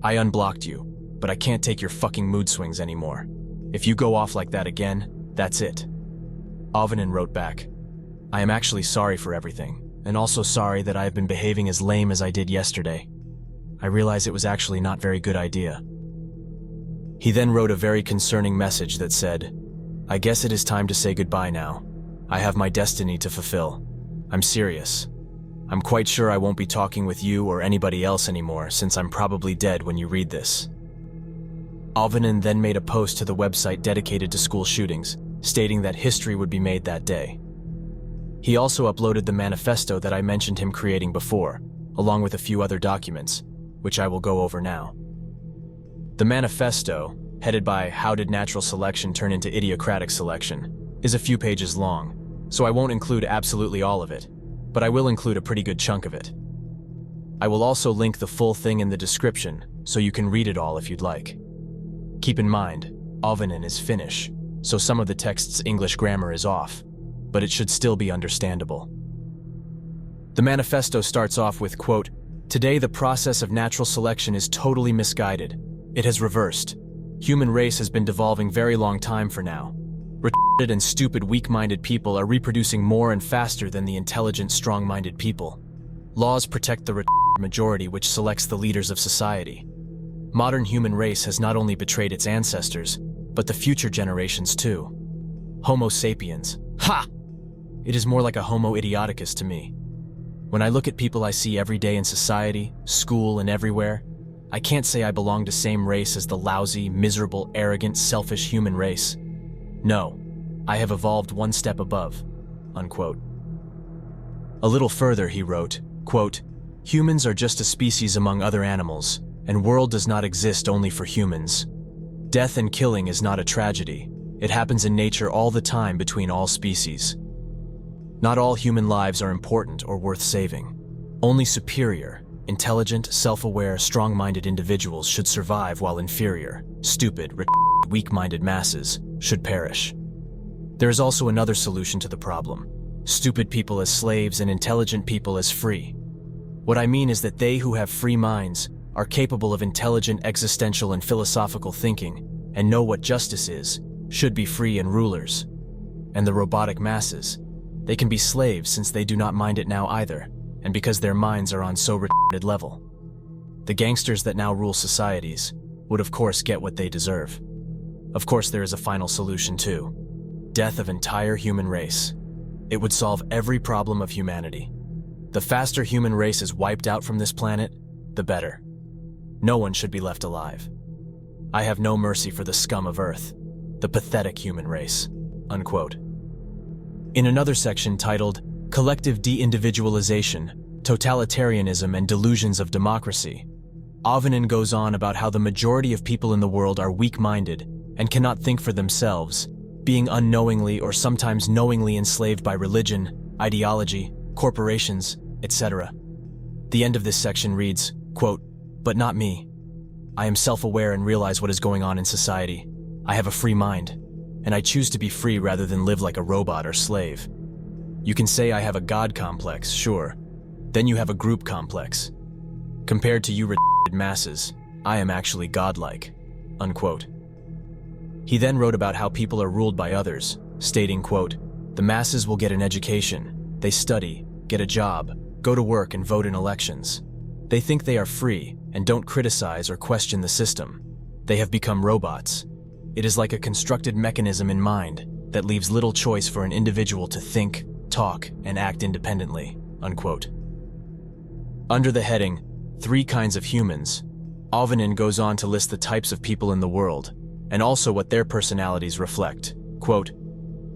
I unblocked you, but I can't take your fucking mood swings anymore. If you go off like that again, that's it. Auvinen wrote back, I am actually sorry for everything, and also sorry that I have been behaving as lame as I did yesterday. I realize it was actually not a very good idea. He then wrote a very concerning message that said, I guess it is time to say goodbye now. I have my destiny to fulfill. I'm serious. I'm quite sure I won't be talking with you or anybody else anymore since I'm probably dead when you read this. Auvinen then made a post to the website dedicated to school shootings, stating that history would be made that day. He also uploaded the manifesto that I mentioned him creating before, along with a few other documents, which I will go over now. The manifesto, headed by How Did Natural Selection Turn into Idiocratic Selection, is a few pages long, so I won't include absolutely all of it, but I will include a pretty good chunk of it. I will also link the full thing in the description, so you can read it all if you'd like. Keep in mind, Auvinen is Finnish, so some of the text's English grammar is off, but it should still be understandable. The manifesto starts off with, quote, today the process of natural selection is totally misguided. It has reversed. Human race has been devolving very long time for now. Retarded and stupid weak-minded people are reproducing more and faster than the intelligent, strong-minded people. Laws protect the retarded majority which selects the leaders of society. Modern human race has not only betrayed its ancestors, but the future generations too. Homo sapiens. Ha! It is more like a Homo idioticus to me. When I look at people I see every day in society, school, and everywhere, I can't say I belong to the same race as the lousy, miserable, arrogant, selfish human race. No, I have evolved one step above, unquote. A little further he wrote, quote, humans are just a species among other animals, and world does not exist only for humans. Death and killing is not a tragedy. It happens in nature all the time between all species. Not all human lives are important or worth saving. Only superior, intelligent, self-aware, strong-minded individuals should survive while inferior, stupid, weak-minded masses should perish. There is also another solution to the problem. Stupid people as slaves and intelligent people as free. What I mean is that they who have free minds are capable of intelligent existential and philosophical thinking and know what justice is, should be free and rulers. And the robotic masses, they can be slaves since they do not mind it now either, and because their minds are on so retarded level. The gangsters that now rule societies would of course get what they deserve. Of course there is a final solution too. Death of entire human race. It would solve every problem of humanity. The faster human race is wiped out from this planet, the better. No one should be left alive. I have no mercy for the scum of Earth, the pathetic human race." Unquote. In another section titled Collective De-Individualization, Totalitarianism and Delusions of Democracy, Auvinen goes on about how the majority of people in the world are weak-minded and cannot think for themselves, being unknowingly or sometimes knowingly enslaved by religion, ideology, corporations, etc. The end of this section reads, quote, "But not me. I am self-aware and realize what is going on in society. I have a free mind, and I choose to be free rather than live like a robot or slave. You can say I have a God complex, sure. Then you have a group complex. Compared to you masses, I am actually godlike." Unquote. He then wrote about how people are ruled by others, stating, quote, "The masses will get an education, they study, get a job, go to work and vote in elections. They think they are free and don't criticize or question the system. They have become robots. It is like a constructed mechanism in mind that leaves little choice for an individual to think, talk, and act independently." Unquote. Under the heading, 3 kinds of humans, Auvinen goes on to list the types of people in the world, and also what their personalities reflect. Quote,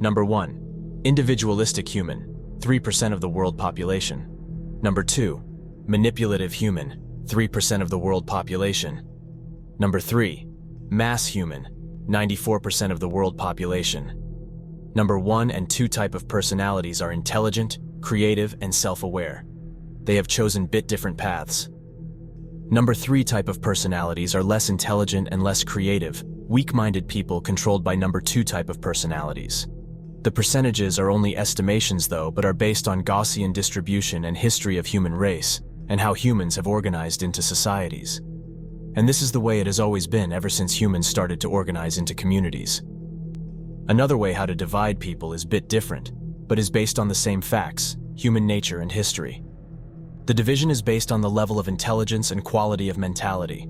"Number 1, individualistic human, 3% of the world population. Number 2, manipulative human, 3% of the world population. Number 3, mass human, 94% of the world population. Number 1 and 2 type of personalities are intelligent, creative, and self-aware. They have chosen bit different paths. Number 3 type of personalities are less intelligent and less creative, weak-minded people controlled by number 2 type of personalities. The percentages are only estimations though, but are based on Gaussian distribution and history of human race, and how humans have organized into societies. And this is the way it has always been ever since humans started to organize into communities. Another way how to divide people is bit different, but is based on the same facts, human nature and history. The division is based on the level of intelligence and quality of mentality.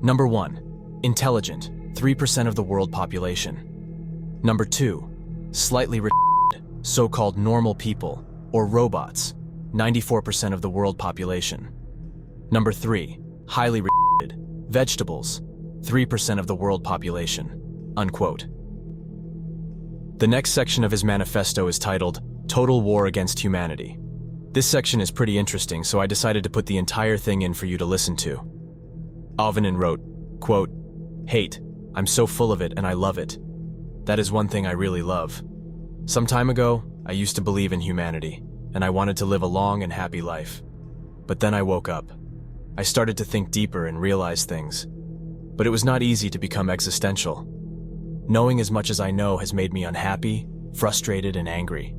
Number 1, intelligent, 3% of the world population. Number 2, slightly retarded, so-called normal people, or robots, 94% of the world population. Number 3, highly retarded, vegetables, 3% of the world population." Unquote. The next section of his manifesto is titled Total War Against Humanity. This section is pretty interesting, so I decided to put the entire thing in for you to listen to. Auvinen wrote, quote, "Hate, I'm so full of it and I love it. That is one thing I really love. Some time ago, I used to believe in humanity, and I wanted to live a long and happy life. But then I woke up. I started to think deeper and realize things. But it was not easy to become existential. Knowing as much as I know has made me unhappy, frustrated, and angry.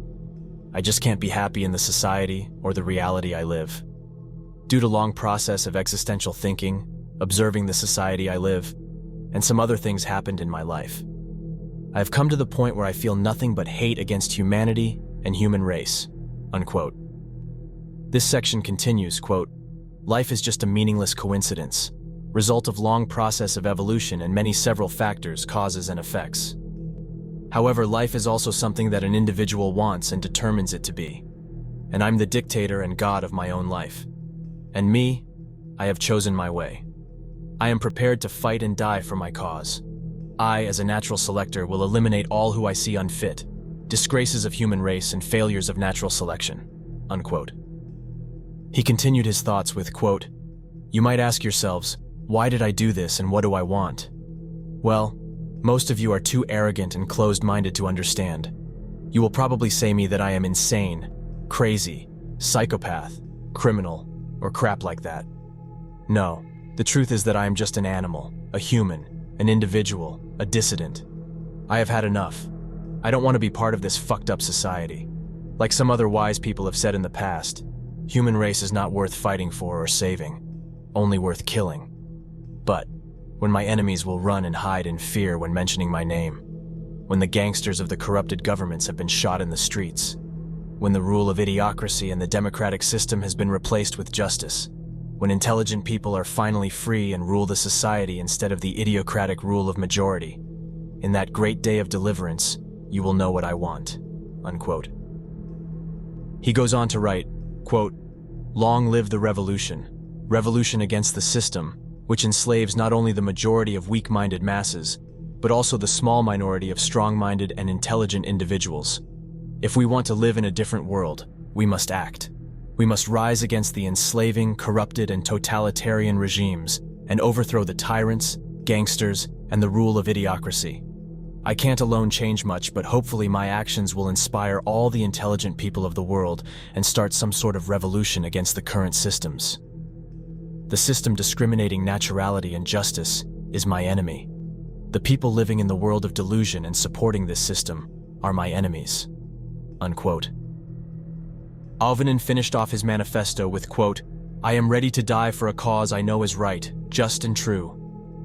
I just can't be happy in the society or the reality I live. Due to long process of existential thinking, observing the society I live, and some other things happened in my life. I have come to the point where I feel nothing but hate against humanity and human race." Unquote. This section continues, quote, "Life is just a meaningless coincidence, result of long process of evolution and many several factors, causes and effects. However, life is also something that an individual wants and determines it to be. And I'm the dictator and god of my own life. And me, I have chosen my way. I am prepared to fight and die for my cause. I, as a natural selector, will eliminate all who I see unfit, disgraces of human race and failures of natural selection." Unquote. He continued his thoughts with, quote, "You might ask yourselves, why did I do this and what do I want? Well, most of you are too arrogant and closed-minded to understand. You will probably say me that I am insane, crazy, psychopath, criminal, or crap like that. No, the truth is that I am just an animal, a human, an individual, a dissident. I have had enough. I don't want to be part of this fucked up society. Like some other wise people have said in the past, human race is not worth fighting for or saving, only worth killing. But when my enemies will run and hide in fear when mentioning my name, when the gangsters of the corrupted governments have been shot in the streets, when the rule of idiocracy and the democratic system has been replaced with justice, when intelligent people are finally free and rule the society instead of the idiocratic rule of majority, in that great day of deliverance, you will know what I want." Unquote. He goes on to write, quote, "Long live the revolution, revolution against the system, which enslaves not only the majority of weak-minded masses, but also the small minority of strong-minded and intelligent individuals. If we want to live in a different world, we must act. We must rise against the enslaving, corrupted, and totalitarian regimes and overthrow the tyrants, gangsters, and the rule of idiocracy. I can't alone change much, but hopefully my actions will inspire all the intelligent people of the world and start some sort of revolution against the current systems. The system discriminating naturality and justice is my enemy. The people living in the world of delusion and supporting this system are my enemies." Unquote. Auvinen finished off his manifesto with, quote, "I am ready to die for a cause I know is right, just and true.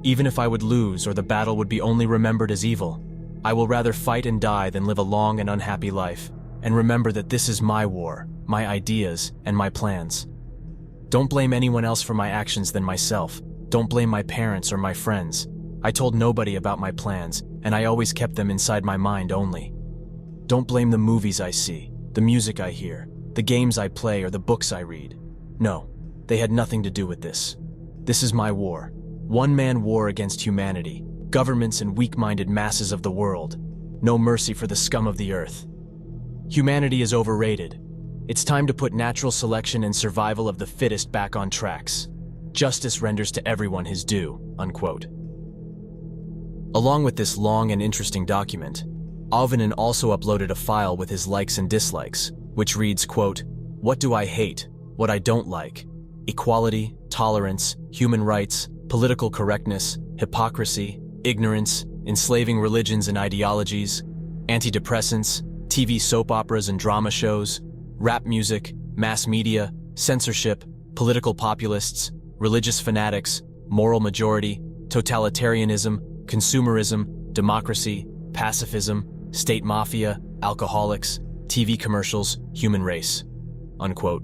Even if I would lose or the battle would be only remembered as evil, I will rather fight and die than live a long and unhappy life, and remember that this is my war, my ideas, and my plans. Don't blame anyone else for my actions than myself. Don't blame my parents or my friends. I told nobody about my plans, and I always kept them inside my mind only. Don't blame the movies I see, the music I hear, the games I play, or the books I read. No, they had nothing to do with this. This is my war. One-man war against humanity, governments and weak-minded masses of the world. No mercy for the scum of the earth. Humanity is overrated. It's time to put natural selection and survival of the fittest back on tracks. Justice renders to everyone his due." Unquote. Along with this long and interesting document, Auvinen also uploaded a file with his likes and dislikes, which reads, quote, "What do I hate? What I don't like? Equality, tolerance, human rights, political correctness, hypocrisy, ignorance, enslaving religions and ideologies, antidepressants, TV soap operas and drama shows, rap music, mass media, censorship, political populists, religious fanatics, moral majority, totalitarianism, consumerism, democracy, pacifism, state mafia, alcoholics, TV commercials, human race." Unquote.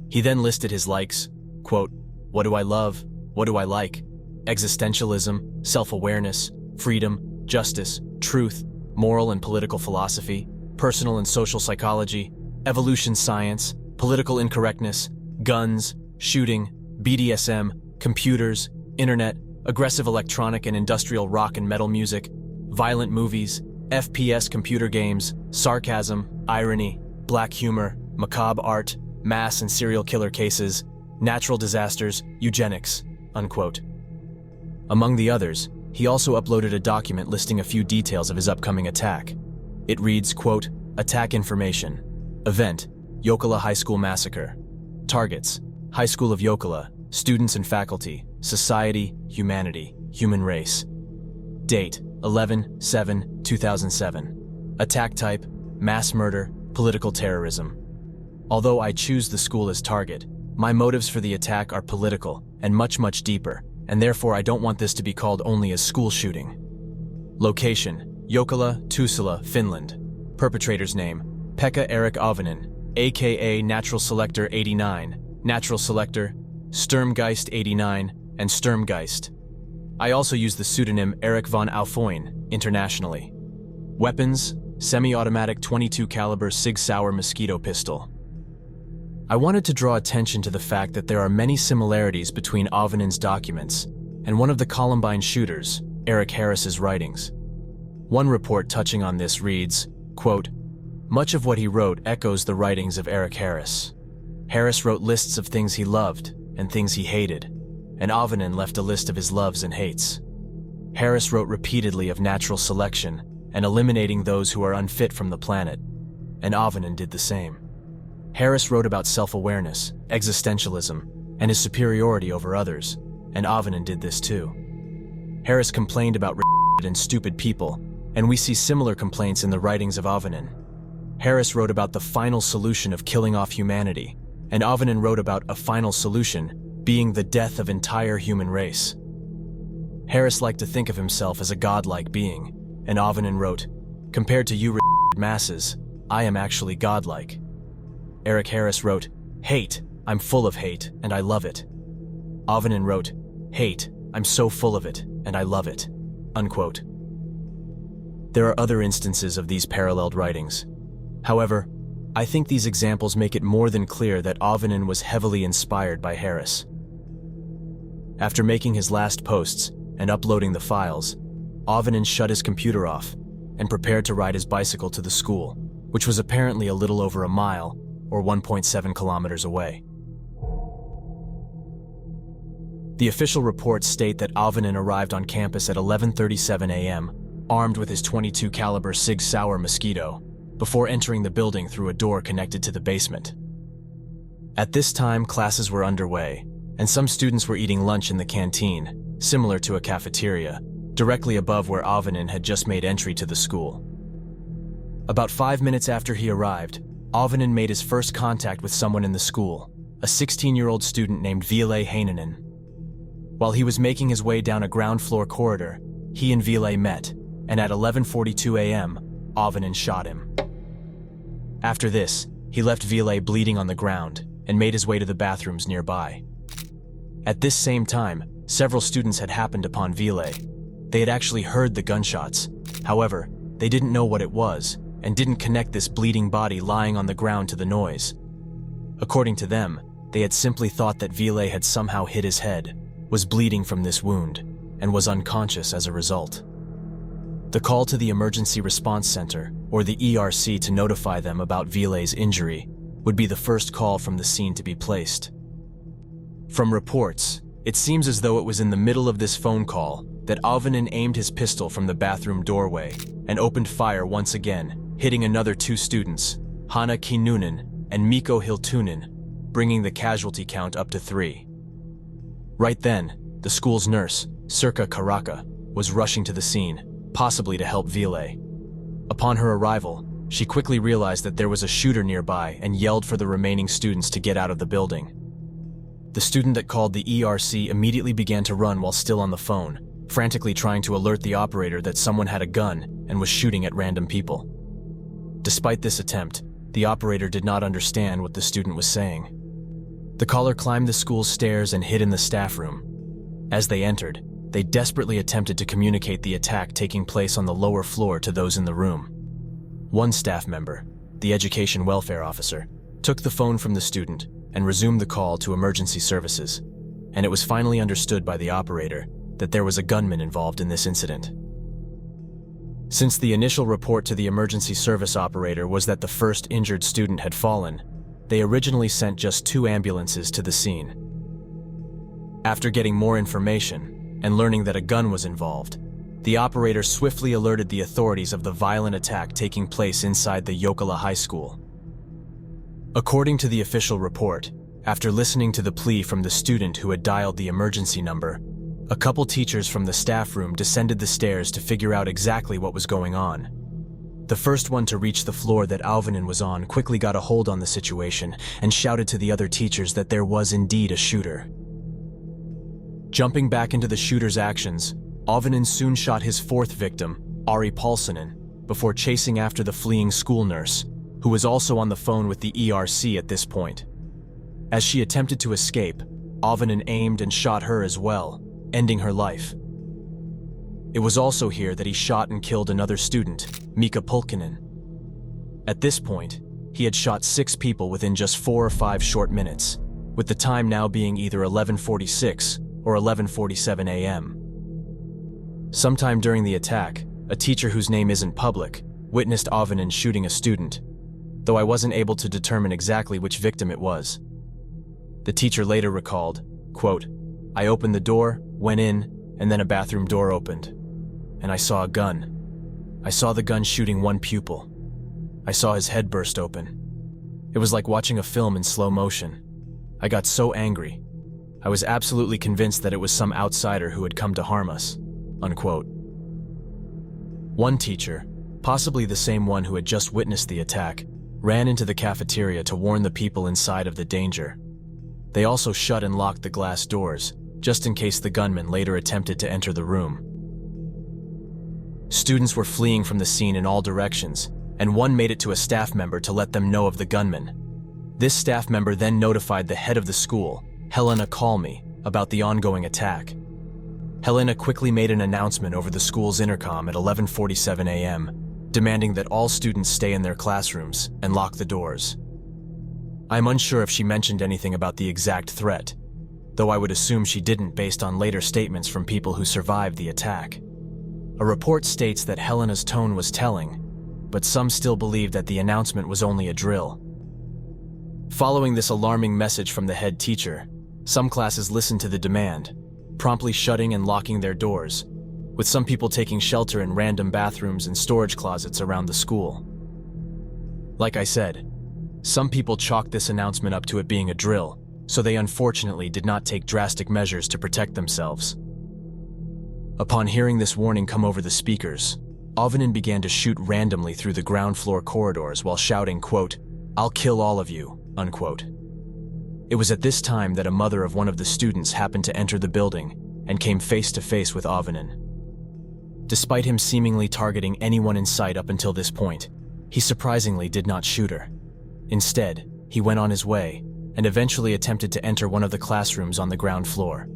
He then listed his likes, quote, "What do I love? What do I like? Existentialism, self-awareness, freedom, justice, truth, moral and political philosophy, personal and social psychology, evolution science, political incorrectness, guns, shooting, BDSM, computers, internet, aggressive electronic and industrial rock and metal music, violent movies, FPS computer games, sarcasm, irony, black humor, macabre art, mass and serial killer cases, natural disasters, eugenics." Unquote. Among the others, he also uploaded a document listing a few details of his upcoming attack. It reads, quote, "Attack information. Event, Jokela High School Massacre. Targets, High School of Jokela, students and faculty, society, humanity, human race. Date, 11/7/2007. Attack type, mass murder, political terrorism. Although I choose the school as target, my motives for the attack are political and much, much deeper, and therefore I don't want this to be called only a school shooting. Location, Jokela, Tuusula, Finland. Perpetrator's name, Pekka-Eric Auvinen, aka Natural Selector 89, Natural Selector, Sturmgeist 89, and Sturmgeist. I also use the pseudonym Eric von Auffoyn internationally. Weapons, semi-automatic 22 caliber Sig Sauer mosquito pistol. I wanted to draw attention to the fact that there are many similarities between Auvinen's documents and one of the Columbine shooters, Eric Harris's writings. One report touching on this reads, quote, "Much of what he wrote echoes the writings of Eric Harris. Harris wrote lists of things he loved and things he hated, and Auvinen left a list of his loves and hates. Harris wrote repeatedly of natural selection and eliminating those who are unfit from the planet, and Auvinen did the same. Harris wrote about self-awareness, existentialism, and his superiority over others, and Auvinen did this too. Harris complained about retarded and stupid people, and we see similar complaints in the writings of Auvinen. Harris wrote about the final solution of killing off humanity, and Auvinen wrote about a final solution being the death of entire human race. Harris liked to think of himself as a godlike being, and Auvinen wrote, "Compared to you retarded masses, I am actually godlike." Eric Harris wrote, "Hate, I'm full of hate, and I love it." Auvinen wrote, "Hate, I'm so full of it, and I love it." Unquote. There are other instances of these paralleled writings. However, I think these examples make it more than clear that Auvinen was heavily inspired by Harris. After making his last posts and uploading the files, Auvinen shut his computer off and prepared to ride his bicycle to the school, which was apparently a little over a mile or 1.7 kilometers away. The official reports state that Auvinen arrived on campus at 11:37 a.m., armed with his .22 caliber Sig Sauer Mosquito, before entering the building through a door connected to the basement. At this time, classes were underway, and some students were eating lunch in the canteen, similar to a cafeteria, directly above where Auvinen had just made entry to the school. About 5 minutes after he arrived, Auvinen made his first contact with someone in the school, a 16-year-old student named Ville Heinonen. While he was making his way down a ground floor corridor, he and Ville met, and at 11:42 a.m., Auvinen shot him. After this, he left Ville bleeding on the ground and made his way to the bathrooms nearby. At this same time, several students had happened upon Ville. They had actually heard the gunshots. However, they didn't know what it was and didn't connect this bleeding body lying on the ground to the noise. According to them, they had simply thought that Ville had somehow hit his head, was bleeding from this wound, and was unconscious as a result. The call to the Emergency Response Center, or the ERC, to notify them about Ville's injury would be the first call from the scene to be placed. From reports, it seems as though it was in the middle of this phone call that Auvinen aimed his pistol from the bathroom doorway and opened fire once again, hitting another two students, Hanna Kinnunen and Mikko Hiltunen, bringing the casualty count up to 3. Right then, the school's nurse, Sirkka Karaka, was rushing to the scene, possibly to help Ville. Upon her arrival, she quickly realized that there was a shooter nearby and yelled for the remaining students to get out of the building. The student that called the ERC immediately began to run while still on the phone, frantically trying to alert the operator that someone had a gun and was shooting at random people. Despite this attempt, the operator did not understand what the student was saying. The caller climbed the school's stairs and hid in the staff room. As they entered, they desperately attempted to communicate the attack taking place on the lower floor to those in the room. One staff member, the education welfare officer, took the phone from the student and resumed the call to emergency services, and it was finally understood by the operator that there was a gunman involved in this incident. Since the initial report to the emergency service operator was that the first injured student had fallen, they originally sent just 2 ambulances to the scene. After getting more information and learning that a gun was involved, the operator swiftly alerted the authorities of the violent attack taking place inside the Jokela High School. According to the official report, after listening to the plea from the student who had dialed the emergency number, a couple teachers from the staff room descended the stairs to figure out exactly what was going on. The first one to reach the floor that Auvinen was on quickly got a hold on the situation and shouted to the other teachers that there was indeed a shooter. Jumping back into the shooter's actions, Auvinen soon shot his 4th victim, Ari Paulsonen, before chasing after the fleeing school nurse, who was also on the phone with the ERC at this point. As she attempted to escape, Auvinen aimed and shot her as well, ending her life. It was also here that he shot and killed another student, Mika Pulkkinen. At this point, he had shot 6 people within just 4 or 5 short minutes, with the time now being either 11:46 or 11:47 a.m. Sometime during the attack, a teacher whose name isn't public witnessed Auvinen shooting a student, though I wasn't able to determine exactly which victim it was. The teacher later recalled, quote, "I opened the door, went in, and then a bathroom door opened, and I saw a gun. I saw the gun shooting one pupil. I saw his head burst open. It was like watching a film in slow motion. I got so angry. I was absolutely convinced that it was some outsider who had come to harm us," unquote. One teacher, possibly the same one who had just witnessed the attack, ran into the cafeteria to warn the people inside of the danger. They also shut and locked the glass doors, just in case the gunman later attempted to enter the room. Students were fleeing from the scene in all directions, and one made it to a staff member to let them know of the gunman. This staff member then notified the head of the school, Helena Kalmi, about the ongoing attack. Helena quickly made an announcement over the school's intercom at 11:47 a.m., demanding that all students stay in their classrooms and lock the doors. I'm unsure if she mentioned anything about the exact threat. though I would assume she didn't based on later statements from people who survived the attack. A report states that Helena's tone was telling, but some still believe that the announcement was only a drill. Following this alarming message from the head teacher, some classes listened to the demand, promptly shutting and locking their doors, with some people taking shelter in random bathrooms and storage closets around the school. Like I said, some people chalked this announcement up to it being a drill, so they unfortunately did not take drastic measures to protect themselves. Upon hearing this warning come over the speakers, Auvinen began to shoot randomly through the ground floor corridors while shouting, quote, "I'll kill all of you," unquote. It was at this time that a mother of one of the students happened to enter the building and came face to face with Auvinen. Despite him seemingly targeting anyone in sight up until this point, he surprisingly did not shoot her. Instead, he went on his way and eventually attempted to enter one of the classrooms on the ground floor.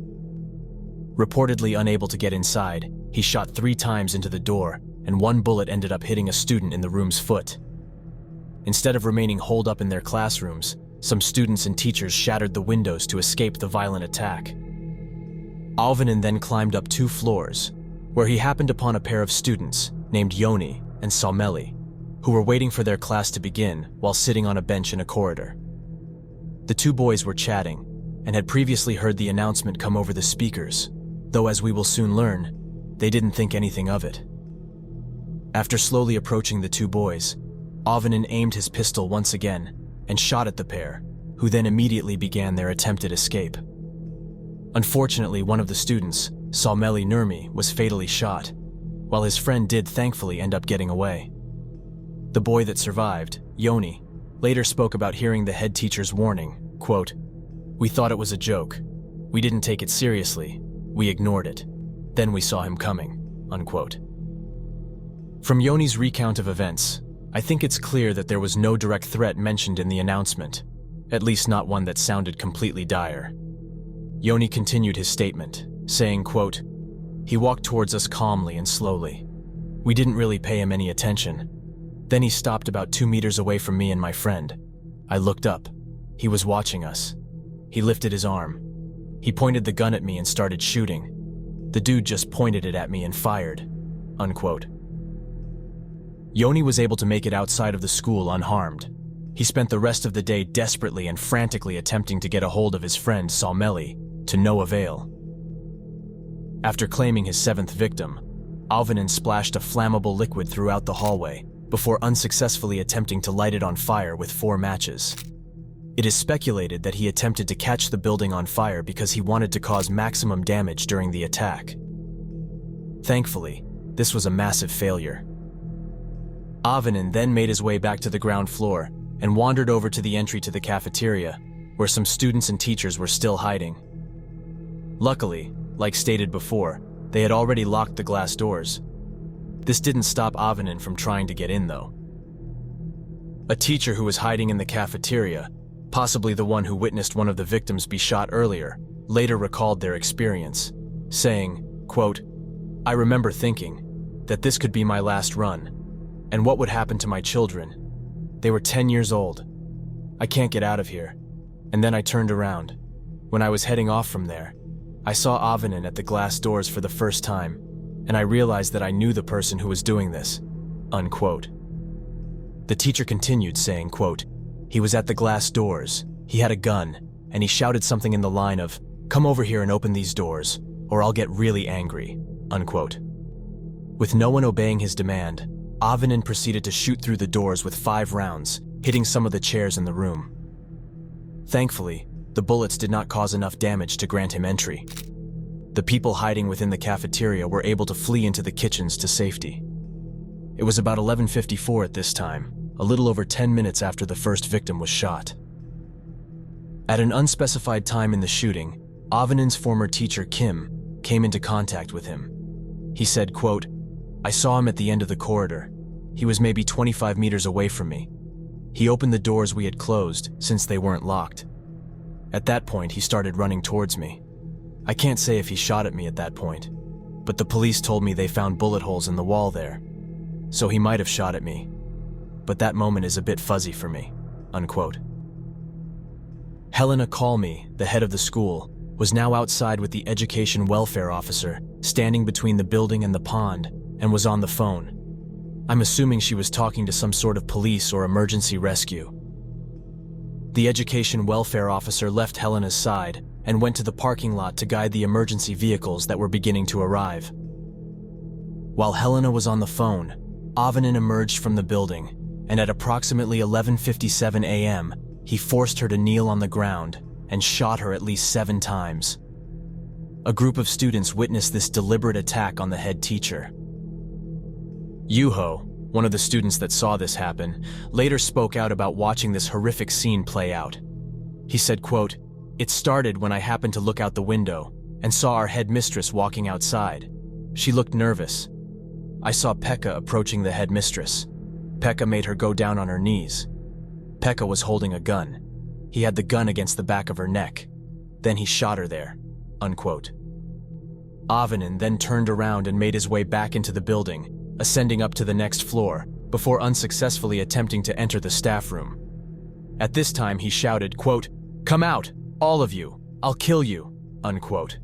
Reportedly unable to get inside, he shot 3 times into the door, and one bullet ended up hitting a student in the room's foot. Instead of remaining holed up in their classrooms, some students and teachers shattered the windows to escape the violent attack. Auvinen then climbed up 2 floors, where he happened upon a pair of students named Joni and Salmeli, who were waiting for their class to begin while sitting on a bench in a corridor. The 2 boys were chatting and had previously heard the announcement come over the speakers, though as we will soon learn, they didn't think anything of it. After slowly approaching the 2 boys, Auvinen aimed his pistol once again and shot at the pair, who then immediately began their attempted escape. Unfortunately, one of the students, Salmeli Nurmi, was fatally shot, while his friend did thankfully end up getting away. The boy that survived, Joni, later spoke about hearing the head teacher's warning, quote, "We thought it was a joke. We didn't take it seriously. We ignored it. Then we saw him coming," unquote. From Joni's recount of events, I think it's clear that there was no direct threat mentioned in the announcement, at least not one that sounded completely dire. Joni continued his statement, saying, quote, "He walked towards us calmly and slowly. We didn't really pay him any attention. Then he stopped about 2 meters away from me and my friend. I looked up. He was watching us. He lifted his arm. He pointed the gun at me and started shooting. The dude just pointed it at me and fired," unquote. Joni was able to make it outside of the school unharmed. He spent the rest of the day desperately and frantically attempting to get a hold of his friend Salmeli, to no avail. After claiming his 7th victim, Auvinen splashed a flammable liquid throughout the hallway before unsuccessfully attempting to light it on fire with 4 matches. It is speculated that he attempted to catch the building on fire because he wanted to cause maximum damage during the attack. Thankfully, this was a massive failure. Auvinen then made his way back to the ground floor and wandered over to the entry to the cafeteria, where some students and teachers were still hiding. Luckily, like stated before, they had already locked the glass doors. This didn't stop Auvinen from trying to get in, though. A teacher who was hiding in the cafeteria, possibly the one who witnessed one of the victims be shot earlier, later recalled their experience, saying, quote, "I remember thinking that this could be my last run, and what would happen to my children? They were 10 years old. I can't get out of here." And then I turned around. When I was heading off from there, I saw Auvinen at the glass doors for the first time, and I realized that I knew the person who was doing this, unquote. The teacher continued saying, quote, "He was at the glass doors, he had a gun, and he shouted something in the line of, 'Come over here and open these doors, or I'll get really angry,' unquote." With no one obeying his demand, Auvinen proceeded to shoot through the doors with 5 rounds, hitting some of the chairs in the room. Thankfully, the bullets did not cause enough damage to grant him entry. The people hiding within the cafeteria were able to flee into the kitchens to safety. It was about 11:54 at this time, a little over 10 minutes after the first victim was shot. At an unspecified time in the shooting, Auvinen's former teacher Kim came into contact with him. He said, quote, "I saw him at the end of the corridor. He was maybe 25 meters away from me. He opened the doors we had closed since they weren't locked. At that point, he started running towards me. I can't say if he shot at me at that point, but the police told me they found bullet holes in the wall there, so he might have shot at me. But that moment is a bit fuzzy for me," unquote. Helena Kalmi, the head of the school, was now outside with the education welfare officer, standing between the building and the pond, and was on the phone. I'm assuming she was talking to some sort of police or emergency rescue. The education welfare officer left Helena's side and went to the parking lot to guide the emergency vehicles that were beginning to arrive. While Helena was on the phone, Auvinen emerged from the building, and at approximately 11:57 a.m., he forced her to kneel on the ground and shot her at least 7 times. A group of students witnessed this deliberate attack on the head teacher. Yuho, one of the students that saw this happen, later spoke out about watching this horrific scene play out. He said, quote, "It started when I happened to look out the window and saw our headmistress walking outside. She looked nervous. I saw Pekka approaching the headmistress. Pekka made her go down on her knees. Pekka was holding a gun. He had the gun against the back of her neck. Then he shot her there." Unquote. Auvinen then turned around and made his way back into the building, ascending up to the next floor, before unsuccessfully attempting to enter the staff room. At this time he shouted, quote, "Come out, all of you, I'll kill you," unquote.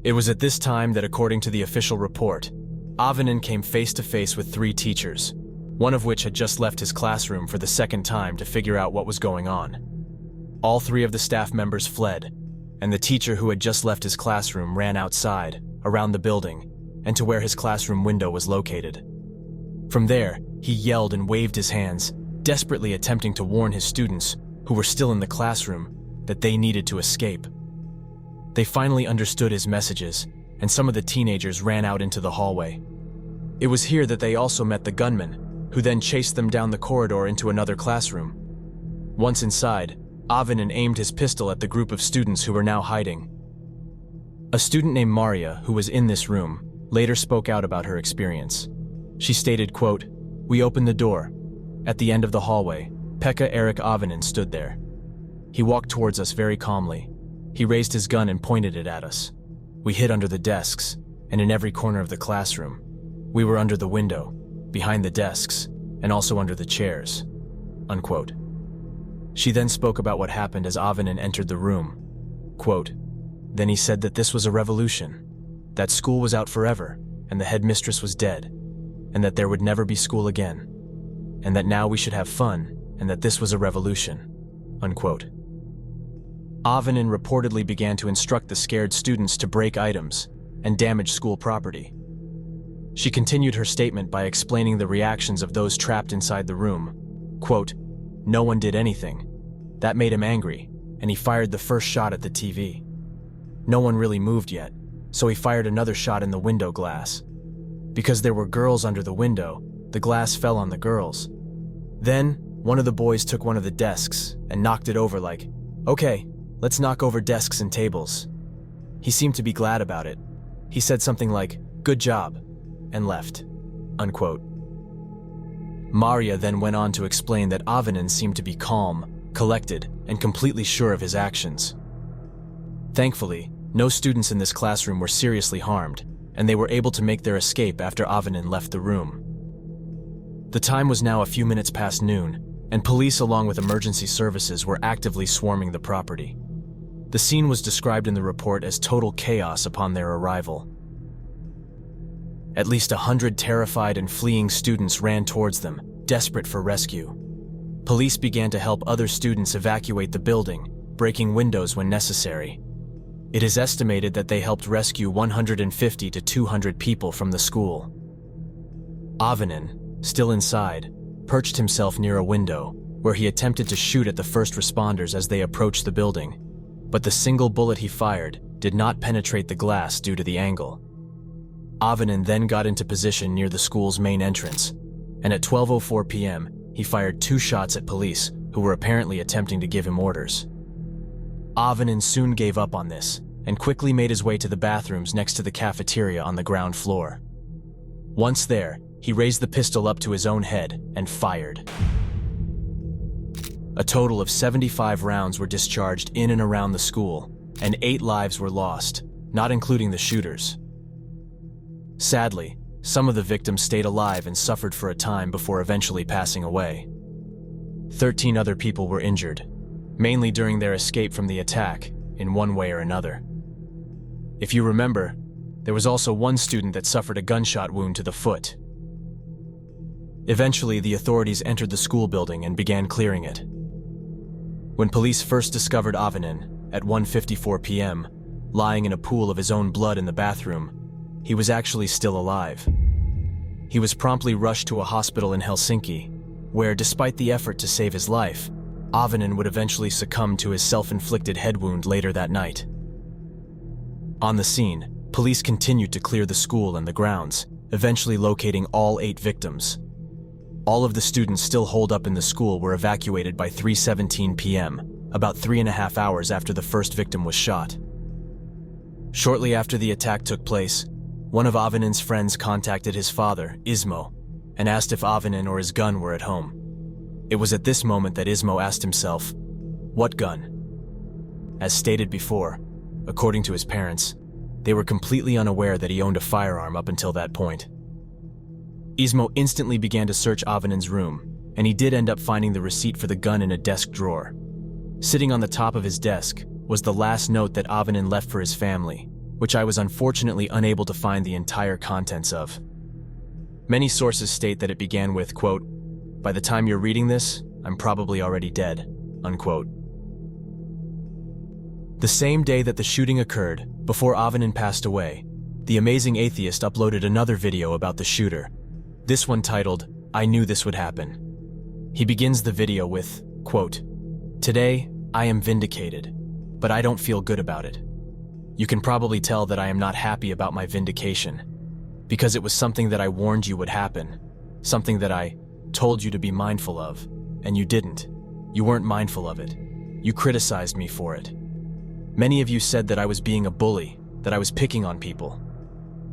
It was at this time that, according to the official report, Auvinen came face to face with 3 teachers, one of which had just left his classroom for the second time to figure out what was going on. All 3 of the staff members fled, and the teacher who had just left his classroom ran outside, around the building, and to where his classroom window was located. From there, he yelled and waved his hands, desperately attempting to warn his students, who were still in the classroom, that they needed to escape. They finally understood his messages, and some of the teenagers ran out into the hallway. It was here that they also met the gunman, who then chased them down the corridor into another classroom. Once inside, Auvinen aimed his pistol at the group of students who were now hiding. A student named Maria, who was in this room, later spoke out about her experience. She stated, quote, "We opened the door. At the end of the hallway, Pekka-Eric Auvinen stood there. He walked towards us very calmly. He raised his gun and pointed it at us. We hid under the desks, and in every corner of the classroom. We were under the window, behind the desks, and also under the chairs." Unquote. She then spoke about what happened as Auvinen entered the room. Quote, "Then he said that this was a revolution, that school was out forever, and the headmistress was dead, and that there would never be school again, and that now we should have fun, and that this was a revolution." Unquote. Auvinen reportedly began to instruct the scared students to break items and damage school property. She continued her statement by explaining the reactions of those trapped inside the room. Quote, "No one did anything. That made him angry, and he fired the first shot at the TV. No one really moved yet, so he fired another shot in the window glass. Because there were girls under the window, the glass fell on the girls. Then, one of the boys took one of the desks and knocked it over like, 'Okay, let's knock over desks and tables.' He seemed to be glad about it. He said something like, 'Good job,' and left." Unquote. Maria then went on to explain that Auvinen seemed to be calm, collected, and completely sure of his actions. Thankfully, no students in this classroom were seriously harmed, and they were able to make their escape after Auvinen left the room. The time was now a few minutes past noon, and police along with emergency services were actively swarming the property. The scene was described in the report as total chaos upon their arrival. At least 100 terrified and fleeing students ran towards them, desperate for rescue. Police began to help other students evacuate the building, breaking windows when necessary. It is estimated that they helped rescue 150 to 200 people from the school. Auvinen, still inside, perched himself near a window, where he attempted to shoot at the first responders as they approached the building, but the single bullet he fired did not penetrate the glass due to the angle. Auvinen then got into position near the school's main entrance, and at 12:04 p.m., he fired 2 shots at police who were apparently attempting to give him orders. Auvinen soon gave up on this and quickly made his way to the bathrooms next to the cafeteria on the ground floor. Once there, he raised the pistol up to his own head and fired. A total of 75 rounds were discharged in and around the school, and 8 lives were lost, not including the shooters. Sadly, some of the victims stayed alive and suffered for a time before eventually passing away. 13 other people were injured, mainly during their escape from the attack, in one way or another. If you remember, there was also one student that suffered a gunshot wound to the foot. Eventually, the authorities entered the school building and began clearing it. When police first discovered Auvinen at 1:54 p.m., lying in a pool of his own blood in the bathroom, he was actually still alive. He was promptly rushed to a hospital in Helsinki, where, despite the effort to save his life, Auvinen would eventually succumb to his self-inflicted head wound later that night. On the scene, police continued to clear the school and the grounds, eventually locating all 8 victims. All of the students still holed up in the school were evacuated by 3:17 p.m., about 3.5 hours after the first victim was shot. Shortly after the attack took place, one of Auvinen's friends contacted his father, Ismo, and asked if Auvinen or his gun were at home. It was at this moment that Ismo asked himself, "What gun?" As stated before, according to his parents, they were completely unaware that he owned a firearm up until that point. Ismo instantly began to search Auvinen's room, and he did end up finding the receipt for the gun in a desk drawer. Sitting on the top of his desk was the last note that Auvinen left for his family, which I was unfortunately unable to find the entire contents of. Many sources state that it began with, quote, "By the time you're reading this, I'm probably already dead," unquote. The same day that the shooting occurred, before Auvinen passed away, the Amazing Atheist uploaded another video about the shooter, this one titled, "I Knew This Would Happen." He begins the video with, quote, "Today, I am vindicated, but I don't feel good about it. You can probably tell that I am not happy about my vindication, because it was something that I warned you would happen, something that I told you to be mindful of, and you didn't. You weren't mindful of it. You criticized me for it. Many of you said that I was being a bully, that I was picking on people.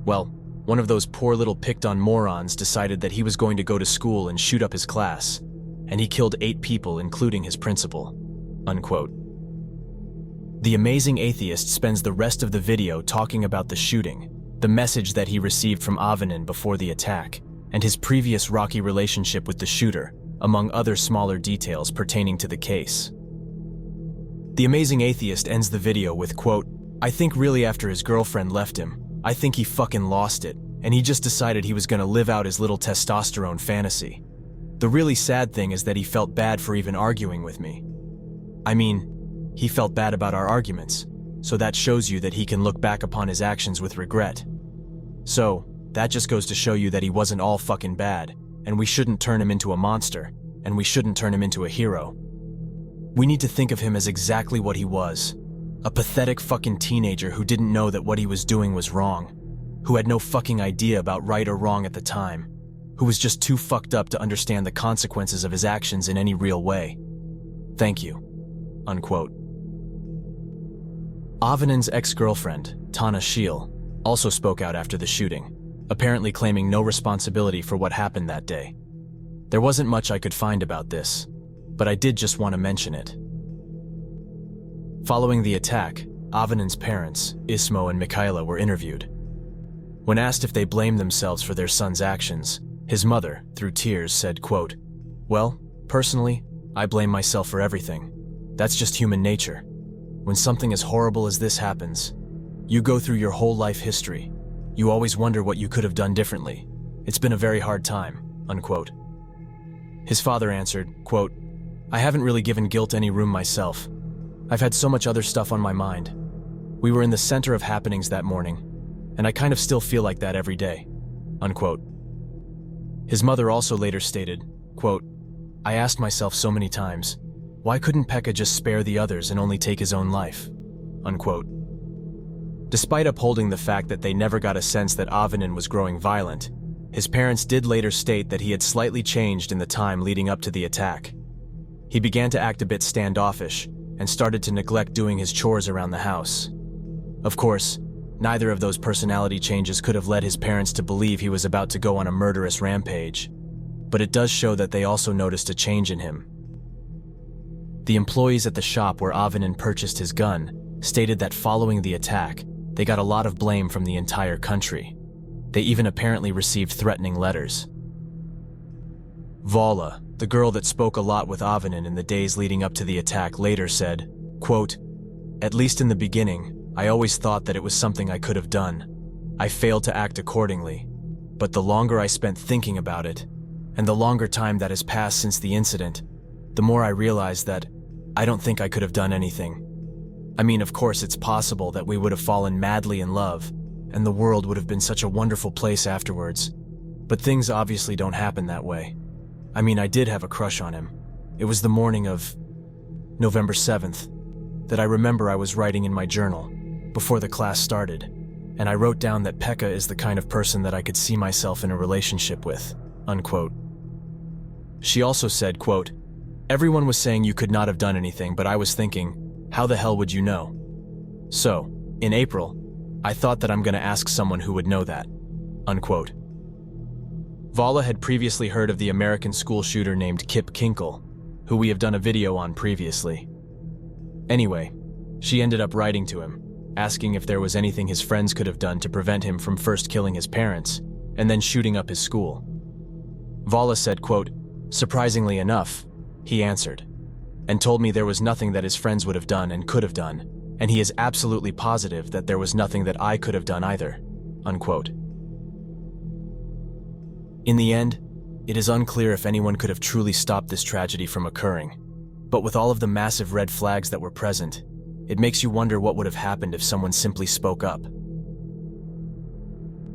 Well, one of those poor little picked-on morons decided that he was going to go to school and shoot up his class, and he killed 8 people, including his principal," unquote. The Amazing Atheist spends the rest of the video talking about the shooting, the message that he received from Auvinen before the attack, and his previous rocky relationship with the shooter, among other smaller details pertaining to the case. The Amazing Atheist ends the video with, quote, "I think really after his girlfriend left him, I think he fucking lost it, and he just decided he was gonna live out his little testosterone fantasy. The really sad thing is that he felt bad for even arguing with me. I mean, he felt bad about our arguments, so that shows you that he can look back upon his actions with regret. So, that just goes to show you that he wasn't all fucking bad, and we shouldn't turn him into a monster, and we shouldn't turn him into a hero. We need to think of him as exactly what he was, a pathetic fucking teenager who didn't know that what he was doing was wrong, who had no fucking idea about right or wrong at the time, who was just too fucked up to understand the consequences of his actions in any real way. Thank you," unquote. Auvinen's ex-girlfriend, Tana Shiel, also spoke out after the shooting, apparently claiming no responsibility for what happened that day. There wasn't much I could find about this, but I did just want to mention it. Following the attack, Auvinen's parents, Ismo and Michaela, were interviewed. When asked if they blamed themselves for their son's actions, his mother, through tears, said, quote, "Well, personally, I blame myself for everything. That's just human nature. When something as horrible as this happens, you go through your whole life history. You always wonder what you could have done differently. It's been a very hard time," unquote. His father answered, quote, "I haven't really given guilt any room myself. I've had so much other stuff on my mind. We were in the center of happenings that morning, and I kind of still feel like that every day," unquote. His mother also later stated, quote, "I asked myself so many times, why couldn't Pekka just spare the others and only take his own life?" unquote. Despite upholding the fact that they never got a sense that Auvinen was growing violent, his parents did later state that he had slightly changed in the time leading up to the attack. He began to act a bit standoffish and started to neglect doing his chores around the house. Of course, neither of those personality changes could have led his parents to believe he was about to go on a murderous rampage, but it does show that they also noticed a change in him. The employees at the shop where Auvinen purchased his gun stated that following the attack, they got a lot of blame from the entire country. They even apparently received threatening letters. Vala, the girl that spoke a lot with Auvinen in the days leading up to the attack, later said, quote, At least in the beginning, I always thought that it was something I could have done. I failed to act accordingly. But the longer I spent thinking about it, and the longer time that has passed since the incident, the more I realized that I don't think I could have done anything. I mean, of course it's possible that we would have fallen madly in love, and the world would have been such a wonderful place afterwards. But things obviously don't happen that way. I mean, I did have a crush on him. It was the morning of November 7th that I remember I was writing in my journal before the class started, and I wrote down that Pekka is the kind of person that I could see myself in a relationship with, unquote. She also said, quote, "Everyone was saying you could not have done anything, but I was thinking, how the hell would you know? So, in April, I thought that I'm gonna ask someone who would know that," unquote. Vala had previously heard of the American school shooter named Kip Kinkle, who we have done a video on previously. Anyway, she ended up writing to him, asking if there was anything his friends could have done to prevent him from first killing his parents and then shooting up his school. Vala said, quote, "Surprisingly enough, he answered, and told me there was nothing that his friends would have done and could have done, and he is absolutely positive that there was nothing that I could have done either," unquote. In the end, it is unclear if anyone could have truly stopped this tragedy from occurring, but with all of the massive red flags that were present, it makes you wonder what would have happened if someone simply spoke up.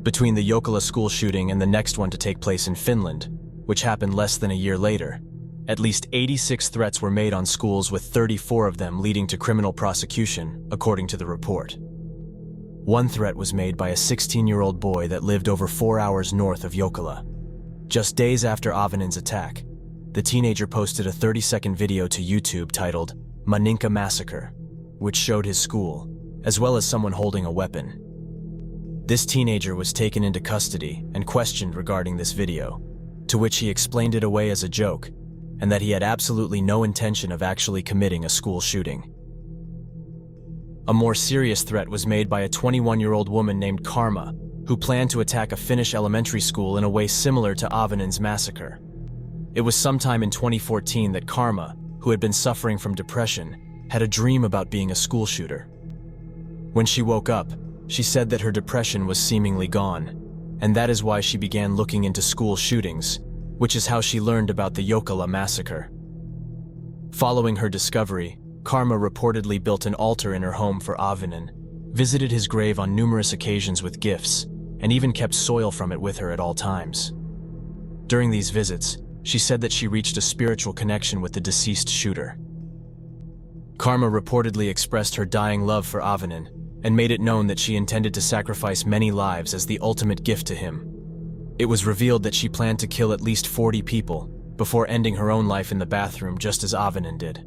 Between the Jokela school shooting and the next one to take place in Finland, which happened less than a year later, at least 86 threats were made on schools, with 34 of them leading to criminal prosecution, according to the report. One threat was made by a 16-year-old boy that lived over 4 hours north of Jokela. Just days after Auvinen's attack, the teenager posted a 30-second video to YouTube titled "Maninka Massacre," which showed his school, as well as someone holding a weapon. This teenager was taken into custody and questioned regarding this video, to which he explained it away as a joke, and that he had absolutely no intention of actually committing a school shooting. A more serious threat was made by a 21-year-old woman named Karma, who planned to attack a Finnish elementary school in a way similar to Auvinen's massacre. It was sometime in 2014 that Karma, who had been suffering from depression, had a dream about being a school shooter. When she woke up, she said that her depression was seemingly gone, and that is why she began looking into school shootings, which is how she learned about the Jokela massacre. Following her discovery, Karma reportedly built an altar in her home for Auvinen, visited his grave on numerous occasions with gifts, and even kept soil from it with her at all times. During these visits, she said that she reached a spiritual connection with the deceased shooter. Karma reportedly expressed her dying love for Auvinen and made it known that she intended to sacrifice many lives as the ultimate gift to him. It was revealed that she planned to kill at least 40 people before ending her own life in the bathroom, just as Auvinen did.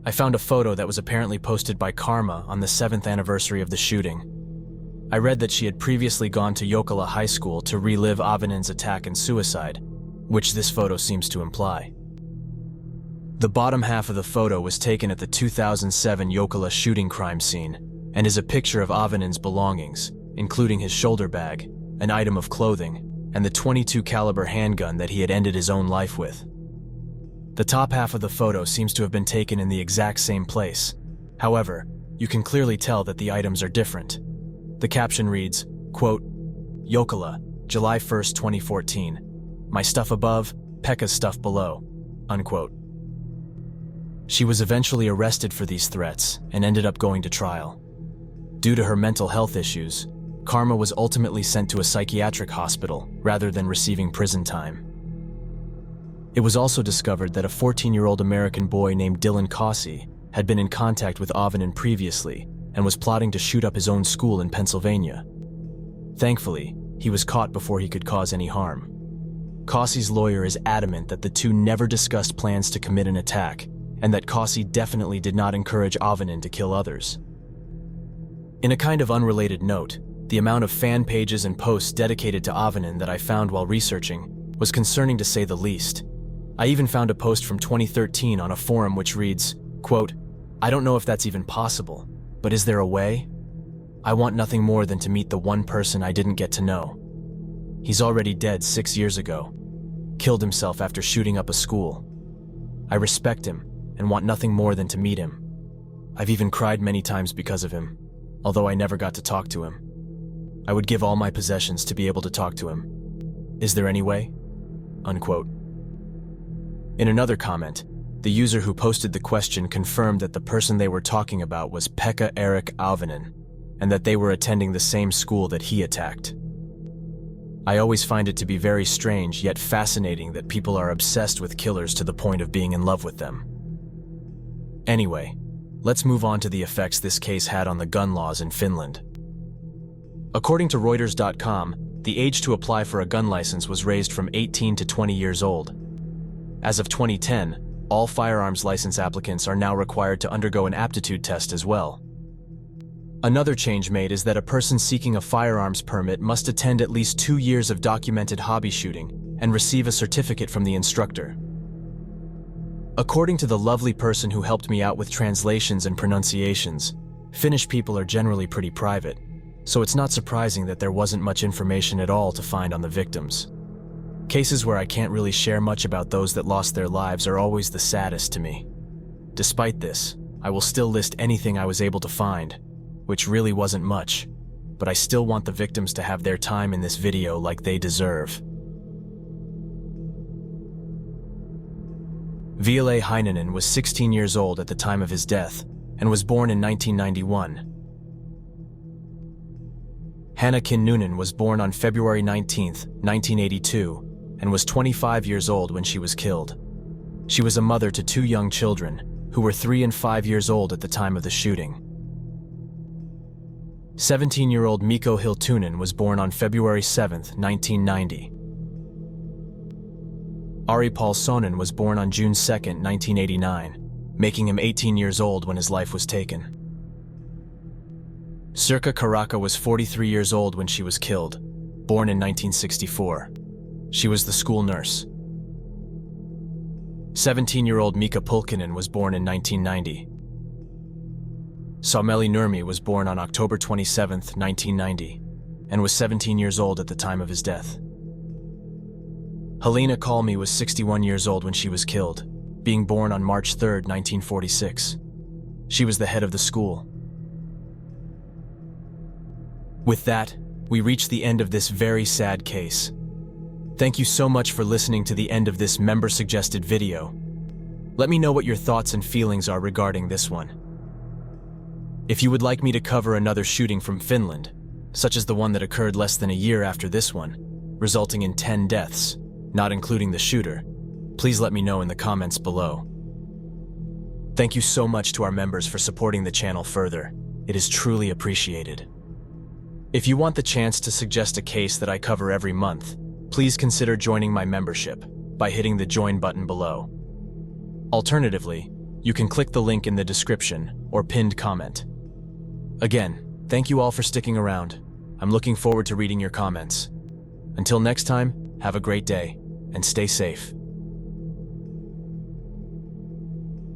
I found a photo that was apparently posted by Karma on the 7th anniversary of the shooting. I read that she had previously gone to Jokela High School to relive Auvinen's attack and suicide, which this photo seems to imply. The bottom half of the photo was taken at the 2007 Jokela shooting crime scene and is a picture of Auvinen's belongings, including his shoulder bag, an item of clothing, and the .22 caliber handgun that he had ended his own life with. The top half of the photo seems to have been taken in the exact same place. However, you can clearly tell that the items are different. The caption reads, quote, "Jokela, July 1st, 2014. My stuff above, Pekka's stuff below," unquote. She was eventually arrested for these threats and ended up going to trial. Due to her mental health issues, Karma was ultimately sent to a psychiatric hospital rather than receiving prison time. It was also discovered that a 14-year-old American boy named Dylan Cossey had been in contact with Auvinen previously and was plotting to shoot up his own school in Pennsylvania. Thankfully, he was caught before he could cause any harm. Cossey's lawyer is adamant that the two never discussed plans to commit an attack, and that Cossey definitely did not encourage Auvinen to kill others. In a kind of unrelated note, the amount of fan pages and posts dedicated to Auvinen that I found while researching was concerning to say the least. I even found a post from 2013 on a forum which reads, quote, "I don't know if that's even possible, but is there a way? I want nothing more than to meet the one person I didn't get to know. He's already dead 6 years ago, killed himself after shooting up a school. I respect him and want nothing more than to meet him. I've even cried many times because of him, although I never got to talk to him. I would give all my possessions to be able to talk to him. Is there any way?" Unquote. In another comment, the user who posted the question confirmed that the person they were talking about was Pekka-Eric Auvinen, and that they were attending the same school that he attacked. I always find it to be very strange yet fascinating that people are obsessed with killers to the point of being in love with them. Anyway, let's move on to the effects this case had on the gun laws in Finland. According to Reuters.com, the age to apply for a gun license was raised from 18 to 20 years old. As of 2010, all firearms license applicants are now required to undergo an aptitude test as well. Another change made is that a person seeking a firearms permit must attend at least 2 years of documented hobby shooting and receive a certificate from the instructor. According to the lovely person who helped me out with translations and pronunciations, Finnish people are generally pretty private, so it's not surprising that there wasn't much information at all to find on the victims. Cases where I can't really share much about those that lost their lives are always the saddest to me. Despite this, I will still list anything I was able to find, which really wasn't much, but I still want the victims to have their time in this video like they deserve. Ville Heinonen was 16 years old at the time of his death and was born in 1991. Hanna Kinnunen was born on February 19, 1982, and was 25 years old when she was killed. She was a mother to 2 young children, who were 3 and 5 years old at the time of the shooting. 17-year-old Mikko Hiltunen was born on February 7, 1990. Ari Paulsonen was born on June 2, 1989, making him 18 years old when his life was taken. Sirkka Karaka was 43 years old when she was killed, born in 1964. She was the school nurse. 17-year-old Mika Pulkkinen was born in 1990. Saumeli Nurmi was born on October 27, 1990, and was 17 years old at the time of his death. Helena Kalmi was 61 years old when she was killed, being born on March 3, 1946. She was the head of the school. With that, we reach the end of this very sad case. Thank you so much for listening to the end of this member-suggested video. Let me know what your thoughts and feelings are regarding this one. If you would like me to cover another shooting from Finland, such as the one that occurred less than a year after this one, resulting in 10 deaths, not including the shooter, please let me know in the comments below. Thank you so much to our members for supporting the channel further. It is truly appreciated. If you want the chance to suggest a case that I cover every month, please consider joining my membership by hitting the join button below. Alternatively, you can click the link in the description or pinned comment. Again, thank you all for sticking around. I'm looking forward to reading your comments. Until next time, have a great day and stay safe.